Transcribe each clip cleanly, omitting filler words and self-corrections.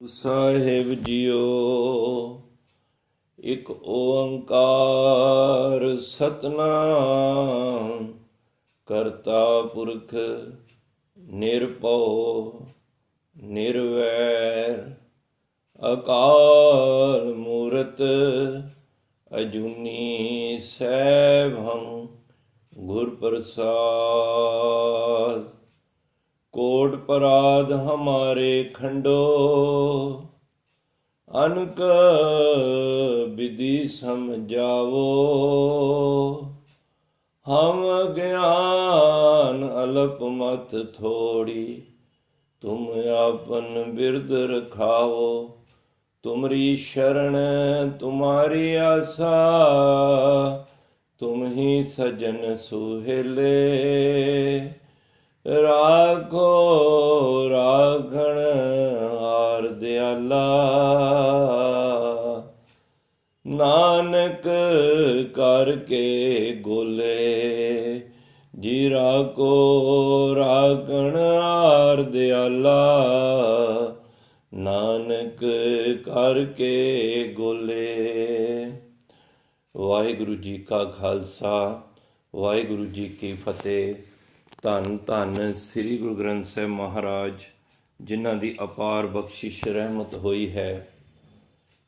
ਸਾਹਿਬ JIO. ਇੱਕ ਓੰਕਾਰ ਸਤਨਾਮ ਕਰਤਾ ਪੁਰਖ ਨਿਰਭਉ ਨਿਰਵੈਰ ਅਕਾਲ ਮੂਰਤ ਅਜੂਨੀ ਸੈਭੰ ਗੁਰ ਪ੍ਰਸਾਦ। कोट पराध हमारे खंडो अनक विधि समझावो। हम ज्ञान अल्प मत थोड़ी तुम आपन बिरद रखाओ। तुमरी शरण तुम्हारी आशा तुम ही सजन सुहेले। राखो राखण हार दयाला नानक करके गोले। जी राखो राखण हार दयाला नानक करके गोले। वाहिगुरु जी का खालसा वाहिगुरु जी की फतेह। ਧੰਨ ਧੰਨ ਸ੍ਰੀ ਗੁਰੂ ਗ੍ਰੰਥ ਸਾਹਿਬ ਮਹਾਰਾਜ, ਜਿਨ੍ਹਾਂ ਦੀ ਅਪਾਰ ਬਖਸ਼ਿਸ਼ ਰਹਿਮਤ ਹੋਈ ਹੈ।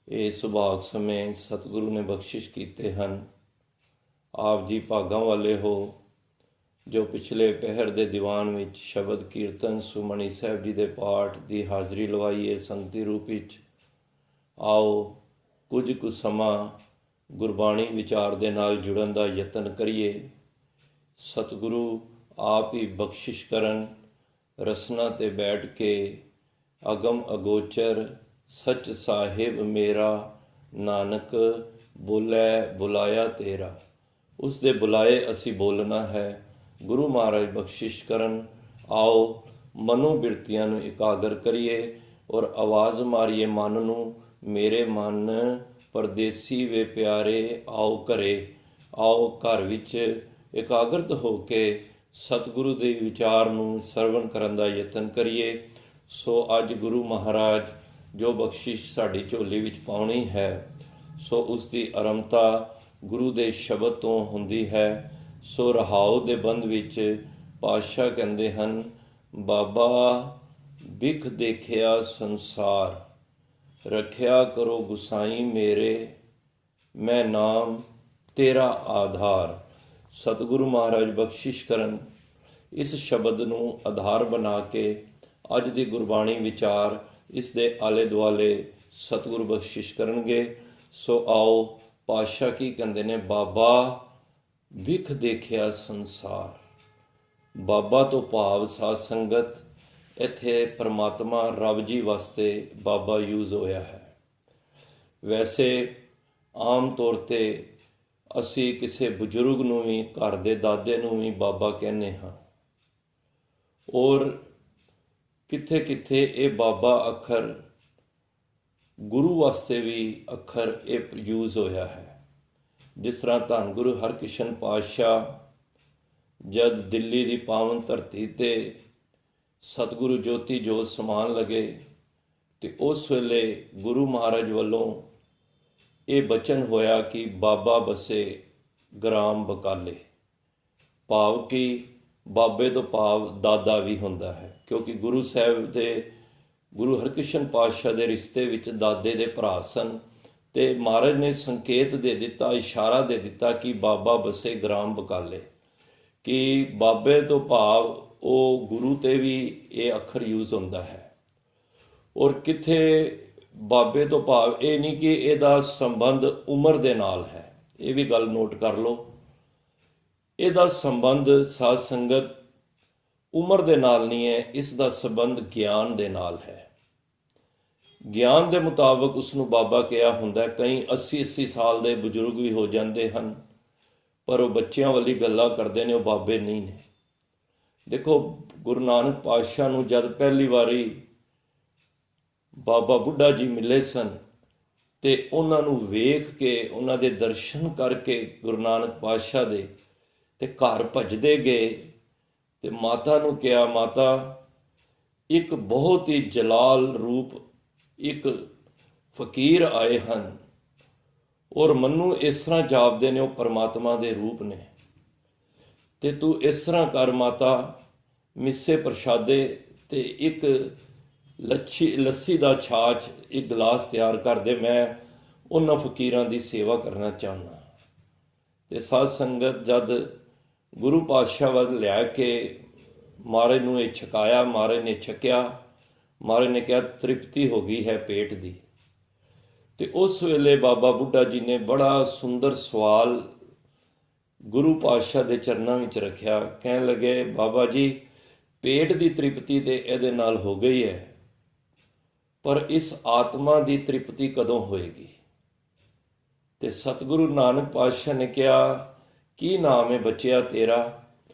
ਇਹ ਸੁਭਾਗ ਸਮੇਂ ਸਤਿਗੁਰੂ ਨੇ ਬਖਸ਼ਿਸ਼ ਕੀਤੇ ਹਨ। ਆਪ ਜੀ ਭਾਗਾਂ ਵਾਲੇ ਹੋ ਜੋ ਪਿਛਲੇ ਪਹਿਰ ਦੇ ਦੀਵਾਨ ਵਿੱਚ ਸ਼ਬਦ ਕੀਰਤਨ ਸੁਮਣੀ ਸਾਹਿਬ ਜੀ ਦੇ ਪਾਠ ਦੀ ਹਾਜ਼ਰੀ ਲਵਾਈ ਹੈ ਸੰਗਤੀ ਰੂਪ ਵਿੱਚ। ਆਓ ਕੁਝ ਕੁ ਸਮਾਂ ਗੁਰਬਾਣੀ ਵਿਚਾਰ ਦੇ ਨਾਲ ਜੁੜਨ ਦਾ ਯਤਨ ਕਰੀਏ। ਸਤਿਗੁਰੂ ਆਪ ਹੀ ਬਖਸ਼ਿਸ਼ ਕਰਨ। ਰਸਨਾ ਤੇ ਬੈਠ ਕੇ ਅਗਮ ਅਗੋਚਰ ਸੱਚ ਸਾਹਿਬ ਮੇਰਾ ਨਾਨਕ ਬੋਲੇ ਬੁਲਾਇਆ ਤੇਰਾ। ਉਸ ਦੇ ਬੁਲਾਏ ਅਸੀਂ ਬੋਲਣਾ ਹੈ। ਗੁਰੂ ਮਹਾਰਾਜ ਬਖਸ਼ਿਸ਼ ਕਰਨ। ਆਓ ਮਨੋ ਬਿਰਤੀਆਂ ਨੂੰ ਇਕਾਗਰ ਕਰੀਏ ਔਰ ਆਵਾਜ਼ ਮਾਰੀਏ ਮਨ ਨੂੰ, ਮੇਰੇ ਮਨ ਪਰਦੇਸੀ ਵੇ ਪਿਆਰੇ ਆਓ ਘਰੇ। ਆਓ ਘਰ ਵਿੱਚ ਇਕਾਗਰਤ ਹੋ ਕੇ ਸਤਿਗੁਰੂ ਦੇ ਵਿਚਾਰ ਨੂੰ ਸਰਵਣ ਕਰਨ ਦਾ ਯਤਨ ਕਰੀਏ। ਸੋ ਅੱਜ ਗੁਰੂ ਮਹਾਰਾਜ ਜੋ ਬਖਸ਼ਿਸ਼ ਸਾਡੀ ਝੋਲੀ ਵਿੱਚ ਪਾਉਣੀ ਹੈ, ਸੋ ਉਸ ਦੀ ਆਰੰਭਤਾ ਗੁਰੂ ਦੇ ਸ਼ਬਦ ਤੋਂ ਹੁੰਦੀ ਹੈ। ਸੋ ਰਹਾਉ ਦੇ ਬੰਦ ਵਿੱਚ ਪਾਤਸ਼ਾਹ ਕਹਿੰਦੇ ਹਨ, ਬਾਬਾ ਬਿਖ ਦੇਖਿਆ ਸੰਸਾਰ ਰੱਖਿਆ ਕਰੋ ਗੁਸਾਈ ਮੇਰੇ, ਮੈਂ ਨਾਮ ਤੇਰਾ ਆਧਾਰ। ਸਤਿਗੁਰੂ ਮਹਾਰਾਜ ਬਖਸ਼ਿਸ਼ ਕਰਨ। ਇਸ ਸ਼ਬਦ ਨੂੰ ਆਧਾਰ ਬਣਾ ਕੇ ਅੱਜ ਦੀ ਗੁਰਬਾਣੀ ਵਿਚਾਰ ਇਸ ਦੇ ਆਲੇ ਦੁਆਲੇ ਸਤਿਗੁਰੂ ਬਖਸ਼ਿਸ਼ ਕਰਨਗੇ। ਸੋ ਆਓ ਪਾਤਸ਼ਾਹ ਕੀ ਕਹਿੰਦੇ ਨੇ। ਬਾਬਾ ਵਿਖ ਦੇਖਿਆ ਸੰਸਾਰ। ਬਾਬਾ ਤੋਂ ਭਾਵ ਸਾਧ ਸੰਗਤ, ਇੱਥੇ ਪਰਮਾਤਮਾ ਰੱਬ ਜੀ ਵਾਸਤੇ ਬਾਬਾ ਯੂਜ਼ ਹੋਇਆ ਹੈ। ਵੈਸੇ ਆਮ ਤੌਰ 'ਤੇ ਅਸੀਂ ਕਿਸੇ ਬਜ਼ੁਰਗ ਨੂੰ ਵੀ, ਘਰ ਦੇ ਦਾਦੇ ਨੂੰ ਵੀ ਬਾਬਾ ਕਹਿੰਦੇ ਹਾਂ। ਔਰ ਕਿੱਥੇ ਕਿੱਥੇ ਇਹ ਬਾਬਾ ਅੱਖਰ ਗੁਰੂ ਵਾਸਤੇ ਵੀ ਅੱਖਰ ਇਹ ਯੂਜ਼ ਹੋਇਆ ਹੈ। ਜਿਸ ਤਰ੍ਹਾਂ ਧੰਨ ਗੁਰੂ ਹਰਕ੍ਰਿਸ਼ਨ ਪਾਤਸ਼ਾਹ ਜਦ ਦਿੱਲੀ ਦੀ ਪਾਵਨ ਧਰਤੀ 'ਤੇ ਸਤਿਗੁਰੂ ਜੋਤੀ ਜੋਤ ਸਮਾਉਣ ਲੱਗੇ ਅਤੇ ਉਸ ਵੇਲੇ ਗੁਰੂ ਮਹਾਰਾਜ ਵੱਲੋਂ ਇਹ ਬਚਨ ਹੋਇਆ ਕਿ ਬਾਬਾ ਬਸੇ ਗ੍ਰਾਮ ਬਕਾਲੇ। ਭਾਵ ਕਿ ਬਾਬੇ ਤੋਂ ਭਾਵ ਦਾਦਾ ਵੀ ਹੁੰਦਾ ਹੈ, ਕਿਉਂਕਿ ਗੁਰੂ ਸਾਹਿਬ ਦੇ ਗੁਰੂ ਹਰਕ੍ਰਿਸ਼ਨ ਪਾਤਸ਼ਾਹ ਦੇ ਰਿਸ਼ਤੇ ਵਿੱਚ ਦਾਦੇ ਦੇ ਭਰਾ ਸਨ। ਅਤੇ ਮਹਾਰਾਜ ਨੇ ਸੰਕੇਤ ਦੇ ਦਿੱਤਾ, ਇਸ਼ਾਰਾ ਦੇ ਦਿੱਤਾ ਕਿ ਬਾਬਾ ਬਸੇ ਗ੍ਰਾਮ ਬਕਾਲੇ, ਕਿ ਬਾਬੇ ਤੋਂ ਭਾਵ ਉਹ ਗੁਰੂ 'ਤੇ ਵੀ ਇਹ ਅੱਖਰ ਯੂਜ਼ ਹੁੰਦਾ ਹੈ। ਔਰ ਕਿੱਥੇ ਬਾਬੇ ਤੋਂ ਭਾਵ ਇਹ ਨਹੀਂ ਕਿ ਇਹਦਾ ਸੰਬੰਧ ਉਮਰ ਦੇ ਨਾਲ ਹੈ। ਇਹ ਵੀ ਗੱਲ ਨੋਟ ਕਰ ਲਓ। ਇਹਦਾ ਸੰਬੰਧ ਸਾਧ ਸੰਗਤ ਉਮਰ ਦੇ ਨਾਲ ਨਹੀਂ ਹੈ, ਇਸ ਦਾ ਸੰਬੰਧ ਗਿਆਨ ਦੇ ਨਾਲ ਹੈ। ਗਿਆਨ ਦੇ ਮੁਤਾਬਕ ਉਸ ਨੂੰ ਬਾਬਾ ਕਿਹਾ ਹੁੰਦਾ। ਕਈ 80-80 ਸਾਲ ਦੇ ਬਜ਼ੁਰਗ ਵੀ ਹੋ ਜਾਂਦੇ ਹਨ, ਪਰ ਉਹ ਬੱਚਿਆਂ ਵਾਲੀ ਗੱਲਾਂ ਕਰਦੇ ਨੇ, ਉਹ ਬਾਬੇ ਨਹੀਂ ਨੇ। ਦੇਖੋ ਗੁਰੂ ਨਾਨਕ ਪਾਤਸ਼ਾਹ ਨੂੰ ਜਦ ਪਹਿਲੀ ਵਾਰੀ ਬਾਬਾ ਬੁੱਢਾ ਜੀ ਮਿਲੇ ਸਨ ਅਤੇ ਉਹਨਾਂ ਨੂੰ ਵੇਖ ਕੇ, ਉਹਨਾਂ ਦੇ ਦਰਸ਼ਨ ਕਰਕੇ ਗੁਰੂ ਨਾਨਕ ਪਾਤਸ਼ਾਹ ਦੇ, ਅਤੇ ਘਰ ਭੱਜਦੇ ਗਏ ਅਤੇ ਮਾਤਾ ਨੂੰ ਕਿਹਾ, ਮਾਤਾ ਇੱਕ ਬਹੁਤ ਹੀ ਜਲਾਲ ਰੂਪ ਇੱਕ ਫਕੀਰ ਆਏ ਹਨ ਔਰ ਮੈਨੂੰ ਇਸ ਤਰ੍ਹਾਂ ਜਾਪਦੇ ਨੇ ਉਹ ਪਰਮਾਤਮਾ ਦੇ ਰੂਪ ਨੇ, ਤੇ ਤੂੰ ਇਸ ਤਰ੍ਹਾਂ ਕਰ ਮਾਤਾ, ਮਿੱਸੇ ਪ੍ਰਸ਼ਾਦੇ ਤੇ ਇੱਕ ਲੱਸੀ ਦਾ ਛਾਛ ਇੱਕ ਗਲਾਸ ਤਿਆਰ ਕਰ ਦੇ, ਮੈਂ ਉਹਨਾਂ ਫਕੀਰਾਂ ਦੀ ਸੇਵਾ ਕਰਨਾ ਚਾਹੁੰਦਾ। ਤੇ ਸਾਧ ਸੰਗਤ ਜਦ ਗੁਰੂ ਪਾਤਸ਼ਾਹ ਵੱਲ ਲਿਆ ਕੇ ਮਹਾਰਾਜ ਨੂੰ ਇਹ ਛਕਾਇਆ, ਮਹਾਰਾਜ ਨੇ ਛਕਿਆ, ਮਹਾਰਾਜ ਨੇ ਕਿਹਾ ਤ੍ਰਿਪਤੀ ਹੋ ਗਈ ਹੈ ਪੇਟ ਦੀ। ਤੇ ਉਸ ਵੇਲੇ ਬਾਬਾ ਬੁੱਢਾ ਜੀ ਨੇ ਬੜਾ ਸੁੰਦਰ ਸਵਾਲ ਗੁਰੂ ਪਾਤਸ਼ਾਹ ਦੇ ਚਰਨਾਂ ਵਿੱਚ ਰੱਖਿਆ। ਕਹਿਣ ਲੱਗੇ, ਬਾਬਾ ਜੀ ਪੇਟ ਦੀ ਤ੍ਰਿਪਤੀ ਤੇ ਇਹਦੇ ਨਾਲ ਹੋ ਗਈ ਹੈ, ਪਰ ਇਸ ਆਤਮਾ ਦੀ ਤ੍ਰਿਪਤੀ ਕਦੋਂ ਹੋਏਗੀ? ਤੇ ਸਤਿਗੁਰੂ ਨਾਨਕ ਪਾਤਸ਼ਾਹ ਨੇ ਕਿਹਾ, ਕੀ ਨਾਮ ਹੈ ਬੱਚਿਆ ਤੇਰਾ?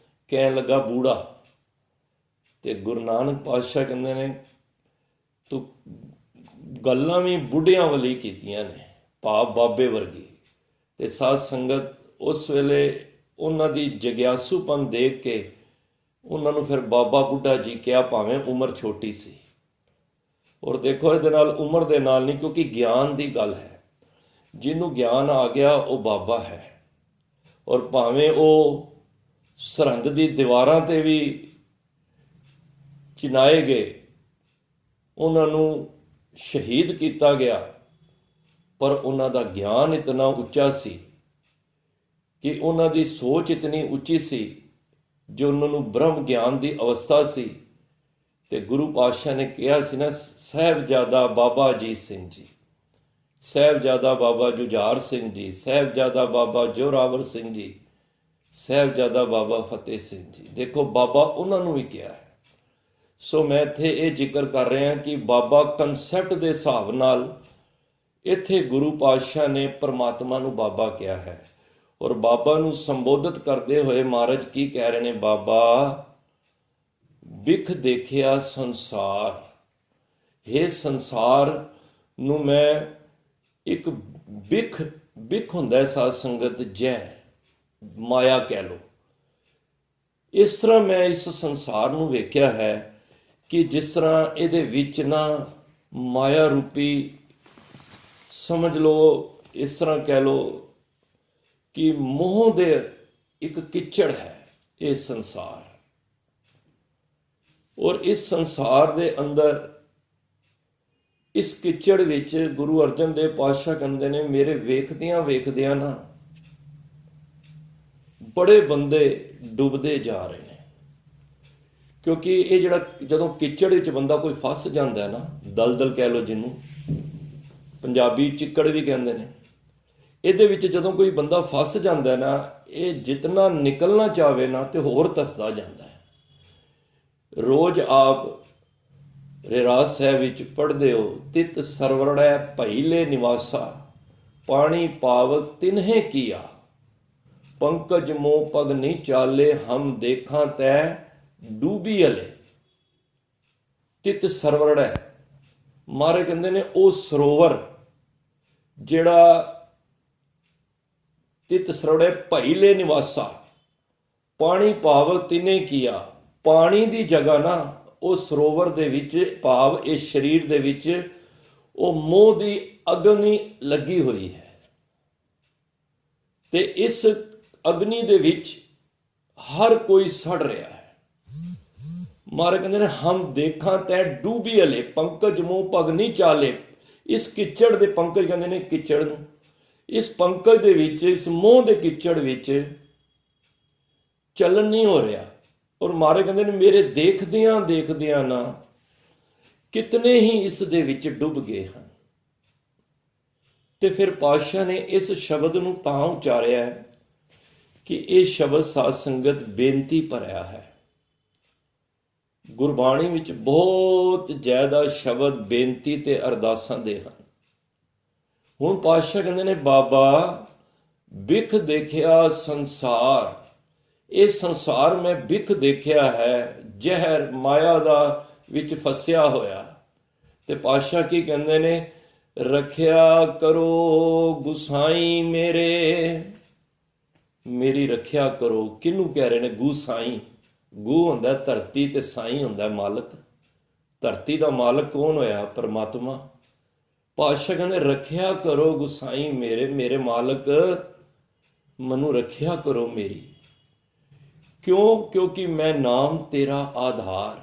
ਕਹਿਣ ਲੱਗਾ ਬੂੜਾ। ਤੇ ਗੁਰੂ ਨਾਨਕ ਪਾਤਸ਼ਾਹ ਕਹਿੰਦੇ ਨੇ, ਤੂੰ ਗੱਲਾਂ ਵੀ ਬੁੱਢਿਆਂ ਵਾਲੀ ਕੀਤੀਆਂ ਨੇ, ਭਾਵ ਬਾਬੇ ਵਰਗੀ। ਤੇ ਸਾਧ ਸੰਗਤ ਉਸ ਵੇਲੇ ਉਹਨਾਂ ਦੀ ਜਗਿਆਸੂਪਨ ਦੇਖ ਕੇ ਉਹਨਾਂ ਨੂੰ ਫਿਰ ਬਾਬਾ ਬੁੱਢਾ ਜੀ ਕਿਹਾ, ਭਾਵੇਂ ਉਮਰ ਛੋਟੀ ਸੀ। ਔਰ ਦੇਖੋ ਇਹਦੇ ਨਾਲ ਉਮਰ ਦੇ ਨਾਲ ਨਹੀਂ, ਕਿਉਂਕਿ ਗਿਆਨ ਦੀ ਗੱਲ ਹੈ। ਜਿਹਨੂੰ ਗਿਆਨ ਆ ਗਿਆ ਉਹ ਬਾਬਾ ਹੈ। ਔਰ ਭਾਵੇਂ ਉਹ ਸਰਹੰਦ ਦੀ ਦੀਵਾਰਾਂ ਤੇ ਵੀ ਚਿਣਾਏ ਗਏ, ਉਹਨਾਂ ਨੂੰ ਸ਼ਹੀਦ ਕੀਤਾ ਗਿਆ, ਪਰ ਉਹਨਾਂ ਦਾ ਗਿਆਨ ਇਤਨਾ ਉੱਚਾ ਸੀ ਕਿ ਉਹਨਾਂ ਦੀ ਸੋਚ ਇਤਨੀ ਉੱਚੀ ਸੀ, ਜੋ ਉਹਨਾਂ ਨੂੰ ਬ੍ਰਹਮ ਗਿਆਨ ਦੀ ਅਵਸਥਾ ਸੀ। ਤੇ ਗੁਰੂ ਪਾਤਸ਼ਾਹ ਨੇ ਕਿਹਾ ਸੀ ਨਾ, ਸਾਹਿਬਜ਼ਾਦਾ ਬਾਬਾ ਅਜੀਤ ਸਿੰਘ ਜੀ, ਸਾਹਿਬਜ਼ਾਦਾ ਬਾਬਾ ਜੁਝਾਰ ਸਿੰਘ ਜੀ, ਸਾਹਿਬਜ਼ਾਦਾ ਬਾਬਾ ਜੋਰਾਵਰ ਸਿੰਘ ਜੀ, ਸਾਹਿਬਜ਼ਾਦਾ ਬਾਬਾ ਫਤਿਹ ਸਿੰਘ ਜੀ। ਦੇਖੋ ਬਾਬਾ ਉਹਨਾਂ ਨੂੰ ਵੀ ਕਿਹਾ ਹੈ। ਸੋ ਮੈਂ ਇੱਥੇ ਇਹ ਜ਼ਿਕਰ ਕਰ ਰਿਹਾ ਕਿ ਬਾਬਾ ਕਨਸੈਪਟ ਦੇ ਹਿਸਾਬ ਨਾਲ ਇੱਥੇ ਗੁਰੂ ਪਾਤਸ਼ਾਹ ਨੇ ਪਰਮਾਤਮਾ ਨੂੰ ਬਾਬਾ ਕਿਹਾ ਹੈ। ਔਰ ਬਾਬਾ ਨੂੰ ਸੰਬੋਧਿਤ ਕਰਦੇ ਹੋਏ ਮਹਾਰਾਜ ਕੀ ਕਹਿ ਰਹੇ ਨੇ? ਬਾਬਾ ਬਿਖ ਦੇਖਿਆ ਸੰਸਾਰ, ਇਹ ਸੰਸਾਰ ਨੂੰ ਮੈਂ ਇੱਕ ਬਿਖ ਹੁੰਦਾ ਸਾਧ ਸੰਗਤ, ਜ਼ਹਿਰ, ਮਾਇਆ ਕਹਿ ਲਓ। ਇਸ ਤਰ੍ਹਾਂ ਮੈਂ ਇਸ ਸੰਸਾਰ ਨੂੰ ਵੇਖਿਆ ਹੈ ਕਿ ਜਿਸ ਤਰ੍ਹਾਂ ਇਹਦੇ ਵਿੱਚ ਨਾ ਮਾਇਆ ਰੂਪੀ, ਸਮਝ ਲਓ ਇਸ ਤਰ੍ਹਾਂ ਕਹਿ ਲਓ ਕਿ ਮੋਹ ਦੇ ਇੱਕ ਕਿਚੜ ਹੈ ਇਹ ਸੰਸਾਰ। ਔਰ ਇਸ ਸੰਸਾਰ ਦੇ ਅੰਦਰ, ਇਸ ਕਿਚੜ ਵਿੱਚ ਗੁਰੂ ਅਰਜਨ ਦੇਵ ਪਾਤਸ਼ਾਹ ਕਹਿੰਦੇ ਨੇ, ਮੇਰੇ ਵੇਖਦਿਆਂ ਵੇਖਦਿਆਂ ਨਾ ਬੜੇ ਬੰਦੇ ਡੁੱਬਦੇ ਜਾ ਰਹੇ ਨੇ। ਕਿਉਂਕਿ ਇਹ ਜਿਹੜਾ ਜਦੋਂ ਕਿਚੜ ਵਿੱਚ ਬੰਦਾ ਕੋਈ ਫਸ ਜਾਂਦਾ ਹੈ ਨਾ, ਦਲਦਲ ਕਹਿ ਲਓ ਜਿਹਨੂੰ, ਪੰਜਾਬੀ ਚਿੱਕੜ ਵੀ ਕਹਿੰਦੇ ਨੇ, ਇਹਦੇ ਵਿੱਚ ਜਦੋਂ ਕੋਈ ਬੰਦਾ ਫਸ ਜਾਂਦਾ ਨਾ, ਇਹ ਜਿਤਨਾ ਨਿਕਲਣਾ ਚਾਹਵੇ ਨਾ ਤੇ ਹੋਰ ਧੱਸਦਾ ਜਾਂਦਾ ਹੈ। ਰੋਜ਼ ਆਪ ਰਹਿਰਾਸ ਸਾਹਿਬ ਵਿੱਚ ਪੜ੍ਹਦੇ ਹੋ, ਤਿਤ ਸਰਵਰੜੈ ਭਈਲੇ ਨਿਵਾਸਾ, ਪਾਣੀ ਪਾਵਕ ਤਿਨਹੇ ਕੀਆ, ਪੰਕਜ ਮੋਹ ਪਗ ਨਹੀਂ ਚਾਲੇ, ਹਮ ਦੇਖਾਂ ਤੈ ਡੂਬੀ ਅਲੇ। ਤਿਤ ਸਰਵਰੜੈ, ਮਹਾਰਾਜ ਕਹਿੰਦੇ ਨੇ ਉਹ ਸਰੋਵਰ ਜਿਹੜਾ ਤਿਤ ਸਰਵਰੜੈ ਭਈਲੇ ਨਿਵਾਸਾ, ਪਾਣੀ ਪਾਵਕ ਤਿਨੇ ਕੀਆ, ਪਾਣੀ ਦੀ ਜਗ੍ਹਾ ਨਾ ਉਹ ਸਰੋਵਰ ਦੇ ਵਿੱਚ, ਭਾਵ ਇਸ ਸਰੀਰ ਦੇ ਵਿੱਚ ਉਹ ਮੋਹ ਦੀ ਅਗਨੀ ਲੱਗੀ ਹੋਈ ਹੈ। ਤੇ ਇਸ ਅਗਨੀ ਦੇ ਵਿੱਚ ਹਰ ਕੋਈ ਸੜ ਰਿਹਾ ਹੈ। ਮਹਾਰਾਜ ਕਹਿੰਦੇ ਨੇ, ਹਮ ਦੇਖਾਂ ਤੈ ਡੂਬੀ ਅਲੇ, ਪੰਕਜ ਮੋਹ ਪਗ ਨਹੀਂ ਚਾਲੇ। ਇਸ ਕਿਚੜ ਦੇ, ਪੰਕਜ ਕਹਿੰਦੇ ਨੇ ਕਿਚੜ ਨੂੰ, ਇਸ ਪੰਕਜ ਦੇ ਵਿੱਚ, ਇਸ ਮੋਹ ਦੇ ਕਿਚੜ ਵਿੱਚ ਚੱਲਣ ਨਹੀਂ ਹੋ ਰਿਹਾ। ਔਰ ਮਹਾਰਾਜ ਕਹਿੰਦੇ ਨੇ, ਮੇਰੇ ਦੇਖਦਿਆਂ ਦੇਖਦਿਆਂ ਨਾ ਕਿਤਨੇ ਹੀ ਇਸ ਦੇ ਵਿੱਚ ਡੁੱਬ ਗਏ ਹਨ। ਤੇ ਫਿਰ ਪਾਤਸ਼ਾਹ ਨੇ ਇਸ ਸ਼ਬਦ ਨੂੰ ਤਾਂ ਉਚਾਰਿਆ ਹੈ ਕਿ ਇਹ ਸ਼ਬਦ ਸਾਧ ਸੰਗਤ ਬੇਨਤੀ ਭਰਿਆ ਹੈ। ਗੁਰਬਾਣੀ ਵਿੱਚ ਬਹੁਤ ਜ਼ਿਆਦਾ ਸ਼ਬਦ ਬੇਨਤੀ ਤੇ ਅਰਦਾਸਾਂ ਦੇ ਹਨ। ਹੁਣ ਪਾਤਸ਼ਾਹ ਕਹਿੰਦੇ ਨੇ, ਬਾਬਾ ਬਿਖ ਦੇਖਿਆ ਸੰਸਾਰ, ਇਹ ਸੰਸਾਰ ਮੈਂ ਬਿਖ ਦੇਖਿਆ ਹੈ, ਜ਼ਹਿਰ ਮਾਇਆ ਦਾ ਵਿੱਚ ਫਸਿਆ ਹੋਇਆ। ਤੇ ਪਾਤਸ਼ਾਹ ਕੀ ਕਹਿੰਦੇ ਨੇ? ਰੱਖਿਆ ਕਰੋ ਗੁਸਾਈ ਮੇਰੇ, ਮੇਰੀ ਰੱਖਿਆ ਕਰੋ। ਕਿਹਨੂੰ ਕਹਿ ਰਹੇ ਨੇ? ਗੁਸਾਈ। ਗੂ ਹੁੰਦਾ ਧਰਤੀ ਤੇ ਸਾਈ ਹੁੰਦਾ ਮਾਲਕ। ਧਰਤੀ ਦਾ ਮਾਲਕ ਕੌਣ ਹੋਇਆ? ਪਰਮਾਤਮਾ। ਪਾਤਸ਼ਾਹ ਕਹਿੰਦੇ ਰੱਖਿਆ ਕਰੋ ਗੁਸਾਈ ਮੇਰੇ, ਮੇਰੇ ਮਾਲਕ ਮਨੂੰ ਰੱਖਿਆ ਕਰੋ ਮੇਰੀ। ਕਿਉਂ? ਕਿਉਂਕਿ ਮੈਂ ਨਾਮ ਤੇਰਾ ਆਧਾਰ,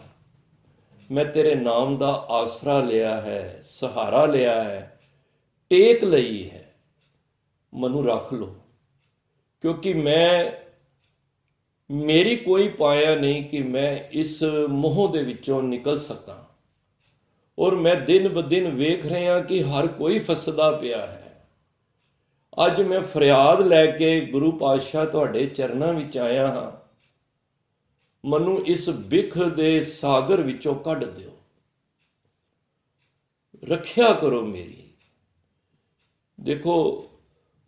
ਮੈਂ ਤੇਰੇ ਨਾਮ ਦਾ ਆਸਰਾ ਲਿਆ ਹੈ, ਸਹਾਰਾ ਲਿਆ ਹੈ, ਟੇਕ ਲਈ ਹੈ, ਮਨੂੰ ਰੱਖ ਲੋ। ਕਿਉਂਕਿ ਮੇਰੀ ਕੋਈ ਪਾਇਆ ਨਹੀਂ ਕਿ ਮੈਂ ਇਸ ਮੋਹ ਦੇ ਵਿੱਚੋਂ ਨਿਕਲ ਸਕਾਂ। ਔਰ ਮੈਂ ਦਿਨ ਬ ਦਿਨ ਵੇਖ ਰਿਹਾ ਕਿ ਹਰ ਕੋਈ ਫਸਦਾ ਪਿਆ ਹੈ। ਅੱਜ ਮੈਂ ਫਰਿਆਦ ਲੈ ਕੇ ਗੁਰੂ ਪਾਤਸ਼ਾਹ ਤੁਹਾਡੇ ਚਰਨਾਂ ਵਿੱਚ ਆਇਆ ਹਾਂ, ਮੈਨੂੰ ਇਸ ਬਿਖ ਦੇ ਸਾਗਰ ਵਿੱਚੋਂ ਕੱਢ ਦਿਓ, ਰੱਖਿਆ ਕਰੋ ਮੇਰੀ। ਦੇਖੋ,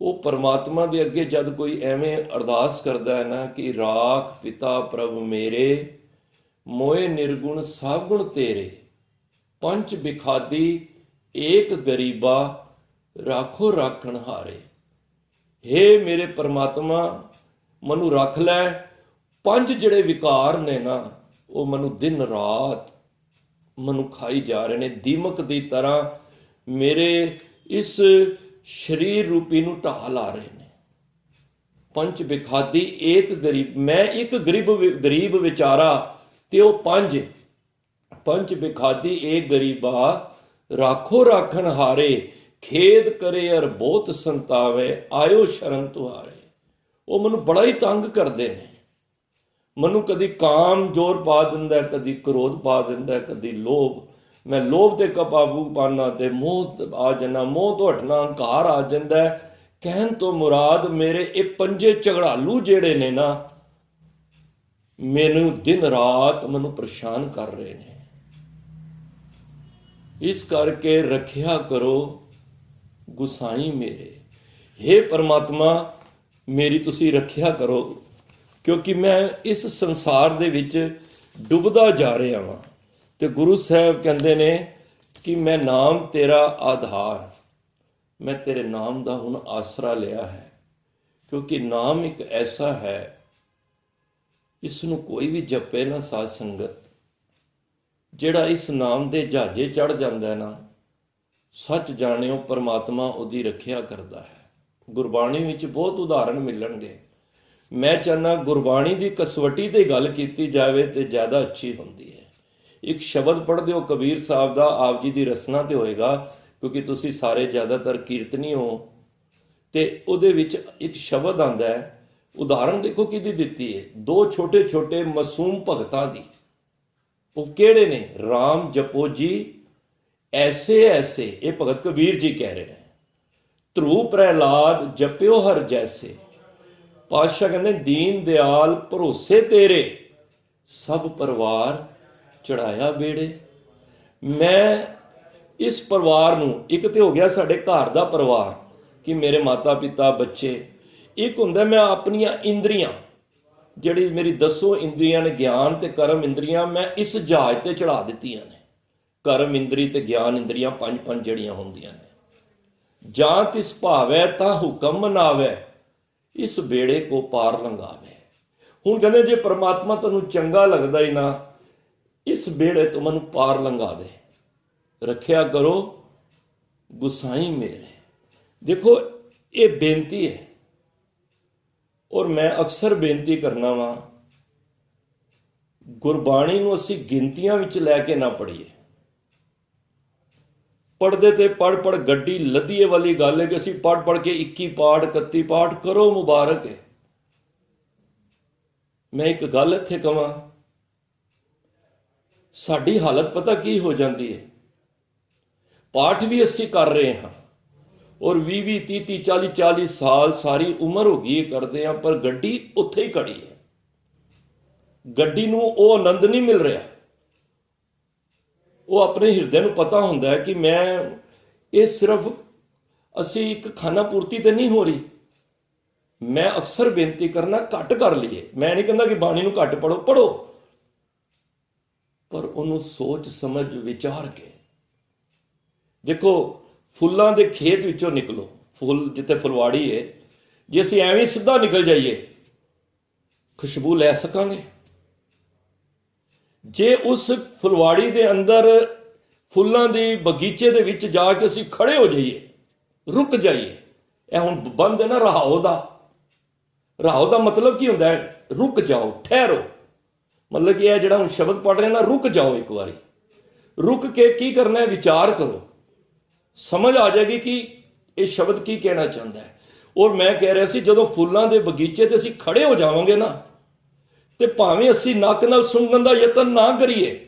ਉਹ ਪਰਮਾਤਮਾ ਦੇ ਅੱਗੇ ਜਦ ਕੋਈ ਐਵੇਂ ਅਰਦਾਸ ਕਰਦਾ ਹੈ ਨਾ ਕਿ ਰਾਖ ਪਿਤਾ ਪ੍ਰਭ ਮੇਰੇ, ਮੋਏ ਨਿਰਗੁਣ ਸਭ ਗੁਣ ਤੇਰੇ, ਪੰਚ ਬਿਖਾਦੀ ਏਕ ਗਰੀਬਾ, ਰਾਖੋ ਰਾਖਣ ਹਾਰੇ। ਹੇ ਮੇਰੇ ਪਰਮਾਤਮਾ, ਮੈਨੂੰ ਰੱਖ ਲੈ। ਪੰਜ ਜਿਹੜੇ ਵਿਕਾਰ ਨੇ ਨਾ, ਉਹ ਮੈਨੂੰ ਦਿਨ ਰਾਤ ਮੈਨੂੰ ਖਾਈ ਜਾ ਰਹੇ ਨੇ, ਦੀਮਕ ਦੀ ਤਰ੍ਹਾਂ ਮੇਰੇ ਇਸ ਸਰੀਰ ਰੂਪੀ ਨੂੰ ਢਾਹ ਲਾ ਰਹੇ ਨੇ। ਪੰਜ ਬਿਖਾਦੀ ਏਕ ਗਰੀਬ, ਮੈਂ ਇੱਕ ਗਰੀਬ ਵਿਚਾਰਾ ਤੇ ਉਹ ਪੰਜ ਬਿਖਾਦੀ ਏਕ ਗਰੀਬਾ, ਰਾਖੋ ਰਾਖਣ ਹਾਰੇ, ਖੇਦ ਕਰੇ ਅਰ ਬਹੁਤ ਸੰਤਾਵੇ, ਆਇਓ ਸ਼ਰਨ ਤੁਹਾਰੇ। ਉਹ ਮੈਨੂੰ ਬੜਾ ਹੀ ਤੰਗ ਕਰਦੇ ਨੇ। ਮੈਨੂੰ ਕਦੀ ਕਾਮ ਜ਼ੋਰ ਪਾ ਦਿੰਦਾ, ਕਦੀ ਕ੍ਰੋਧ ਪਾ ਦਿੰਦਾ, ਕਦੀ ਲੋਭ। ਮੈਂ ਲੋਭ ਤੇ ਕਾਬੂ ਪਾਣਾ ਤੇ ਮੋਹ ਆ ਜਾਣਾ, ਮੋਹ ਤੋਂ ਹਟਣਾ ਹੰਕਾਰ ਆ ਜਾਂਦਾ। ਕਹਿਣ ਤੋਂ ਮੁਰਾਦ ਮੇਰੇ ਇਹ ਪੰਜੇ ਝਗੜਾਲੂ ਜਿਹੜੇ ਨੇ ਨਾ, ਮੈਨੂੰ ਦਿਨ ਰਾਤ ਮੈਨੂੰ ਪਰੇਸ਼ਾਨ ਕਰ ਰਹੇ ਨੇ। ਇਸ ਕਰਕੇ ਰੱਖਿਆ ਕਰੋ ਗੁਸਾਈ ਮੇਰੇ। ਹੇ ਪਰਮਾਤਮਾ, ਮੇਰੀ ਤੁਸੀਂ ਰੱਖਿਆ ਕਰੋ, ਕਿਉਂਕਿ ਮੈਂ ਇਸ ਸੰਸਾਰ ਦੇ ਵਿੱਚ ਡੁੱਬਦਾ ਜਾ ਰਿਹਾ ਹਾਂ। ਤੇ ਗੁਰੂ ਸਾਹਿਬ ਕਹਿੰਦੇ ਨੇ ਕਿ ਮੈਂ ਨਾਮ ਤੇਰਾ ਆਧਾਰ, ਮੈਂ ਤੇਰੇ ਨਾਮ ਦਾ ਹੁਣ ਆਸਰਾ ਲਿਆ ਹੈ। ਕਿਉਂਕਿ ਨਾਮ ਇੱਕ ਐਸਾ ਹੈ, ਇਸ ਨੂੰ ਕੋਈ ਵੀ ਜਪੇ ਨਾ ਸਾਧ ਸੰਗਤ, ਜਿਹੜਾ ਇਸ ਨਾਮ ਦੇ ਜਹਾਜ਼ੇ ਚੜ ਜਾਂਦਾ ਨਾ, ਸੱਚ ਜਾਣਿਓ ਪਰਮਾਤਮਾ ਉਹਦੀ ਰੱਖਿਆ ਕਰਦਾ ਹੈ। ਗੁਰਬਾਣੀ ਵਿੱਚ ਬਹੁਤ ਉਦਾਹਰਣ ਮਿਲਣਗੇ। ਮੈਂ ਚਾਹੁੰਦਾ ਗੁਰਬਾਣੀ ਦੀ ਕਸਵੱਟੀ ਤੇ ਗੱਲ ਕੀਤੀ ਜਾਵੇ ਤੇ ਜ਼ਿਆਦਾ ਅੱਛੀ ਹੁੰਦੀ ਹੈ। ਇੱਕ ਸ਼ਬਦ ਪੜ੍ਹਦੇ ਹੋ ਕਬੀਰ ਸਾਹਿਬ ਦਾ, ਆਪ ਜੀ ਦੀ ਰਸਨਾ ਤੇ ਹੋਏਗਾ, ਕਿਉਂਕਿ ਤੁਸੀਂ ਸਾਰੇ ਜ਼ਿਆਦਾਤਰ ਕੀਰਤਨੀ ਹੋ, ਤੇ ਉਹਦੇ ਵਿੱਚ ਇੱਕ ਸ਼ਬਦ ਆਉਂਦਾ ਹੈ। ਉਦਾਹਰਣ ਦੇਖੋ ਕਿਹਦੀ ਦਿੱਤੀ ਹੈ, ਦੋ ਛੋਟੇ ਛੋਟੇ ਮਾਸੂਮ ਭਗਤਾਂ ਦੀ। ਉਹ ਕਿਹੜੇ ਨੇ? ਰਾਮ ਜਪੋ ਜੀ ਐਸੇ ਐਸੇ, ਇਹ ਭਗਤ ਕਬੀਰ ਜੀ ਕਹਿ ਰਹੇ ਨੇ। ਧਰੂ ਪ੍ਰਹਿਲਾਦ ਜਪਿਓ ਹਰ ਜੈਸੇ। ਪਾਤਸ਼ਾਹ ਕਹਿੰਦੇ ਦੀਨ ਦਿਆਲ ਭਰੋਸੇ ਤੇਰੇ, ਸਭ ਪਰਿਵਾਰ ਚੜਾਇਆ ਬੇੜੇ। ਮੈਂ ਇਸ ਪਰਿਵਾਰ ਨੂੰ, ਇੱਕ ਤੇ ਹੋ ਗਿਆ ਸਾਡੇ ਘਰ ਦਾ ਪਰਿਵਾਰ ਕਿ ਮੇਰੇ ਮਾਤਾ ਪਿਤਾ ਬੱਚੇ, ਇੱਕ ਹੁੰਦਾ ਮੈਂ ਆਪਣੀਆਂ ਇੰਦਰੀਆਂ, ਜਿਹੜੀ ਮੇਰੀ 10 ਇੰਦਰੀਆਂ ਨੇ, ਗਿਆਨ ਤੇ ਕਰਮ ਇੰਦਰੀਆਂ, ਮੈਂ ਇਸ ਜਹਾਜ਼ ਤੇ ਚੜਾ ਦਿੱਤੀਆਂ ਨੇ। ਕਰਮ ਇੰਦਰੀ ਤੇ ਗਿਆਨ ਇੰਦਰੀਆਂ ਪੰਜ ਜਿਹੜੀਆਂ ਹੁੰਦੀਆਂ ਨੇ। ਜਾਂ ਤਿਸ ਭਾਵੈ ਤਾਂ ਹੁਕਮ ਮਨਾਵੇ, ਇਸ ਬੇੜੇ ਕੋ ਪਾਰ ਲੰਘਾਵੇ। ਹੁਣ ਕਹਿੰਦੇ ਜੇ ਪਰਮਾਤਮਾ ਤੈਨੂੰ ਚੰਗਾ ਲੱਗਦਾ ਹੀ ਨਾ, ਇਸ ਬੇੜੇ ਤੋਂ ਮੈਨੂੰ ਪਾਰ ਲੰਘਾ ਦੇ, ਰੱਖਿਆ ਕਰੋ ਗੁਸਾਈ ਮੇਰੇ। ਦੇਖੋ, ਇਹ ਬੇਨਤੀ ਹੈ, ਔਰ ਮੈਂ ਅਕਸਰ ਬੇਨਤੀ ਕਰਨਾ ਵਾਂ, ਗੁਰਬਾਣੀ ਨੂੰ ਅਸੀਂ ਗਿਣਤੀਆਂ ਵਿੱਚ ਲੈ ਕੇ ਨਾ ਪੜ੍ਹੀਏ। ਪੜ੍ਹਦੇ ਤੇ ਪੜ੍ਹ ਗੱਡੀ ਲੱਦੀਏ ਵਾਲੀ ਗੱਲ ਹੈ ਕਿ ਅਸੀਂ ਪੜ੍ਹ ਕੇ 21 ਪਾਠ 31 ਪਾਠ ਕਰੋ, ਮੁਬਾਰਕ ਹੈ। ਮੈਂ ਇੱਕ ਗੱਲ ਇੱਥੇ ਕਵਾਂ, ਸਾਡੀ ਹਾਲਤ ਪਤਾ ਕੀ ਹੋ ਜਾਂਦੀ ਹੈ? ਪਾਠ ਵੀ ਅਸੀਂ ਕਰ ਰਹੇ ਹਾਂ, ਔਰ 20 30 40 ਸਾਲ ਸਾਰੀ ਉਮਰ ਹੋ ਗਈ ਕਰਦੇ ਹਾਂ, ਪਰ ਗੱਡੀ ਉੱਥੇ ਹੀ ਖੜੀ ਹੈ। ਗੱਡੀ ਨੂੰ ਉਹ ਆਨੰਦ ਨਹੀਂ ਮਿਲ ਰਿਹਾ। ਉਹ ਆਪਣੇ ਹਿਰਦੇ ਨੂੰ ਪਤਾ ਹੁੰਦਾ ਹੈ ਕਿ ਮੈਂ ਇਹ ਸਿਰਫ ਅਸੀਂ ਇੱਕ ਖਾਣਾ ਪੂਰਤੀ ਤੇ ਨਹੀਂ ਹੋ ਰਹੀ। ਮੈਂ ਅਕਸਰ ਬੇਨਤੀ ਕਰਨਾ ਘੱਟ ਕਰ ਲਈਏ। ਮੈਂ ਨਹੀਂ ਕਹਿੰਦਾ ਕਿ ਬਾਣੀ ਨੂੰ ਘੱਟ ਪੜੋ, ਪਰ ਉਹਨੂੰ ਸੋਚ ਸਮਝ ਵਿਚਾਰ ਕੇ ਦੇਖੋ। ਫੁੱਲਾਂ ਦੇ ਖੇਤ ਵਿੱਚੋਂ ਨਿਕਲੋ, ਫੁੱਲ ਜਿੱਥੇ ਫੁਲਵਾੜੀ ਹੈ, ਜੇ ਅਸੀਂ ਐਵੇਂ ਸਿੱਧਾ ਨਿਕਲ ਜਾਈਏ ਖੁਸ਼ਬੂ ਲੈ ਸਕਾਂਗੇ? ਜੇ ਉਸ ਫੁਲਵਾੜੀ ਦੇ ਅੰਦਰ ਫੁੱਲਾਂ ਦੇ ਬਗੀਚੇ ਦੇ ਵਿੱਚ ਜਾ ਕੇ ਅਸੀਂ ਖੜੇ ਹੋ ਜਾਈਏ, ਰੁਕ ਜਾਈਏ। ਇਹ ਹੁਣ ਬੰਦ ਹੈ ਨਾ ਰਹਾਓ ਦਾ। ਰਹਾਓ ਦਾ ਮਤਲਬ ਕੀ ਹੁੰਦਾ ਹੈ? ਰੁਕ ਜਾਓ, ਠਹਿਰੋ। ਮਤਲਬ ਕਿ ਇਹ ਜਿਹੜਾ ਹੁਣ ਸ਼ਬਦ ਪੜ੍ਹ ਰਹੇ ਨਾ, ਰੁਕ ਜਾਓ ਇੱਕ ਵਾਰੀ। ਰੁਕ ਕੇ ਕੀ ਕਰਨਾ ਹੈ? ਵਿਚਾਰ ਕਰੋ, ਸਮਝ ਆ ਜਾਏਗੀ ਕਿ ਇਹ ਸ਼ਬਦ ਕੀ ਕਹਿਣਾ ਚਾਹੁੰਦਾ ਹੈ। ਔਰ ਮੈਂ ਕਹਿ ਰਿਹਾ ਸੀ, ਜਦੋਂ ਫੁੱਲਾਂ ਦੇ ਬਗੀਚੇ ਤੇ ਅਸੀਂ ਖੜੇ ਹੋ ਜਾਵਾਂਗੇ ਨਾ, ਤੇ ਭਾਵੇਂ ਅਸੀਂ ਨੱਕ ਨਾਲ ਸੁੰਘਣ ਦਾ ਯਤਨ ਨਾ ਕਰੀਏ,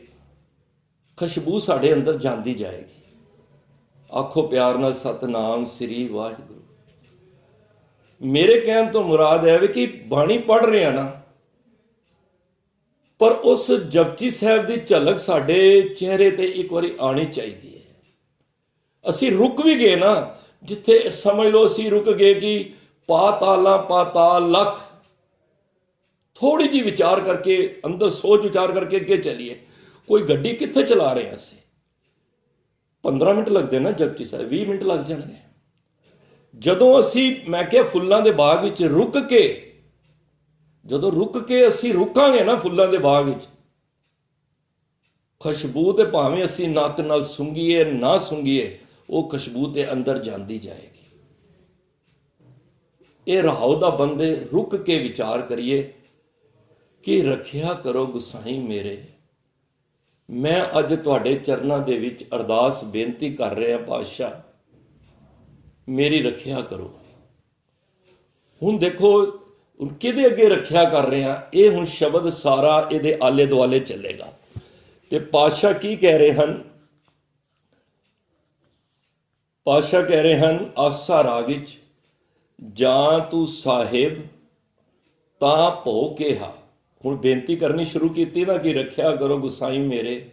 ਖੁਸ਼ਬੂ ਸਾਡੇ ਅੰਦਰ ਜਾਂਦੀ ਜਾਏਗੀ। ਆਖੋ ਪਿਆਰ ਨਾਲ ਸਤਨਾਮ ਸ੍ਰੀ ਵਾਹਿਗੁਰੂ। ਮੇਰੇ ਕਹਿਣ ਤੋਂ ਮੁਰਾਦ ਹੈ ਵੀ ਕਿ ਬਾਣੀ ਪੜ੍ਹ ਰਹੇ ਆ ਨਾ, ਪਰ ਉਸ ਜਪਜੀ ਸਾਹਿਬ ਦੀ ਝਲਕ ਸਾਡੇ ਚਿਹਰੇ ਤੇ ਇੱਕ ਵਾਰੀ ਆਣੀ ਚਾਹੀਦੀ ਹੈ। ਅਸੀਂ ਰੁਕ ਵੀ ਗਏ ਨਾ, ਜਿੱਥੇ ਸਮਝ ਲਓ ਅਸੀਂ ਰੁਕ ਗਏ ਕਿ ਪਾਤਾਲਾਂ ਪਾਤਾਲ ਲੱਖ, ਥੋੜੀ ਜਿਹੀ ਵਿਚਾਰ ਕਰਕੇ, ਅੰਦਰ ਸੋਚ ਵਿਚਾਰ ਕਰਕੇ ਅੱਗੇ ਚੱਲੀਏ। ਕੋਈ ਗੱਡੀ ਕਿੱਥੇ ਚਲਾ ਰਹੇ ਹਾਂ ਅਸੀਂ? 15 ਮਿੰਟ ਲੱਗਦੇ ਨਾ ਜਪਜੀ ਸਾਹਿਬ, 20 ਮਿੰਟ ਲੱਗ ਜਾਣਗੇ। ਜਦੋਂ ਅਸੀਂ, ਮੈਂ ਕਿਹਾ ਫੁੱਲਾਂ ਦੇ ਬਾਗ ਵਿੱਚ ਰੁਕ ਕੇ, ਜਦੋਂ ਰੁਕ ਕੇ ਅਸੀਂ ਰੁਕਾਂਗੇ ਨਾ ਫੁੱਲਾਂ ਦੇ ਬਾਗ ਵਿੱਚ, ਖੁਸ਼ਬੂ ਤੇ ਭਾਵੇਂ ਅਸੀਂ ਨੱਕ ਨਾਲ ਸੁੰਘੀਏ ਨਾ ਸੁੰਘੀਏ, ਉਹ ਖੁਸ਼ਬੂ ਤੇ ਅੰਦਰ ਜਾਂਦੀ ਜਾਏਗੀ। ਇਹ ਰਹਾਉ ਦਾ ਬੰਦੇ, ਰੁਕ ਕੇ ਵਿਚਾਰ ਕਰੀਏ ਕਿ ਰੱਖਿਆ ਕਰੋ ਗੁਸਾਈ ਮੇਰੇ। ਮੈਂ ਅੱਜ ਤੁਹਾਡੇ ਚਰਨਾਂ ਦੇ ਵਿੱਚ ਅਰਦਾਸ ਬੇਨਤੀ ਕਰ ਰਿਹਾ, ਪਾਤਸ਼ਾਹ ਮੇਰੀ ਰੱਖਿਆ ਕਰੋ। ਹੁਣ ਦੇਖੋ ਕਿਹਦੇ ਅੱਗੇ ਰੱਖਿਆ ਕਰ ਰਹੇ ਹਾਂ, ਇਹ ਹੁਣ ਸ਼ਬਦ ਸਾਰਾ ਇਹਦੇ ਆਲੇ ਦੁਆਲੇ ਚੱਲੇਗਾ। ਤੇ ਪਾਤਸ਼ਾਹ ਕੀ ਕਹਿ ਰਹੇ ਹਨ? ਪਾਤਸ਼ਾਹ ਕਹਿ ਰਹੇ ਹਨ ਆਸਾ ਰਾਗ ਵਿੱਚ, ਜਾਂ ਤੂੰ ਸਾਹਿਬ ਤਾਂ ਭੋ ਕਿਹਾ। ਹੁਣ ਬੇਨਤੀ ਕਰਨੀ ਸ਼ੁਰੂ ਕੀਤੀ ਨਾ ਕਿ ਰੱਖਿਆ ਕਰੋ ਗੁਸਾਈ ਮੇਰੇ,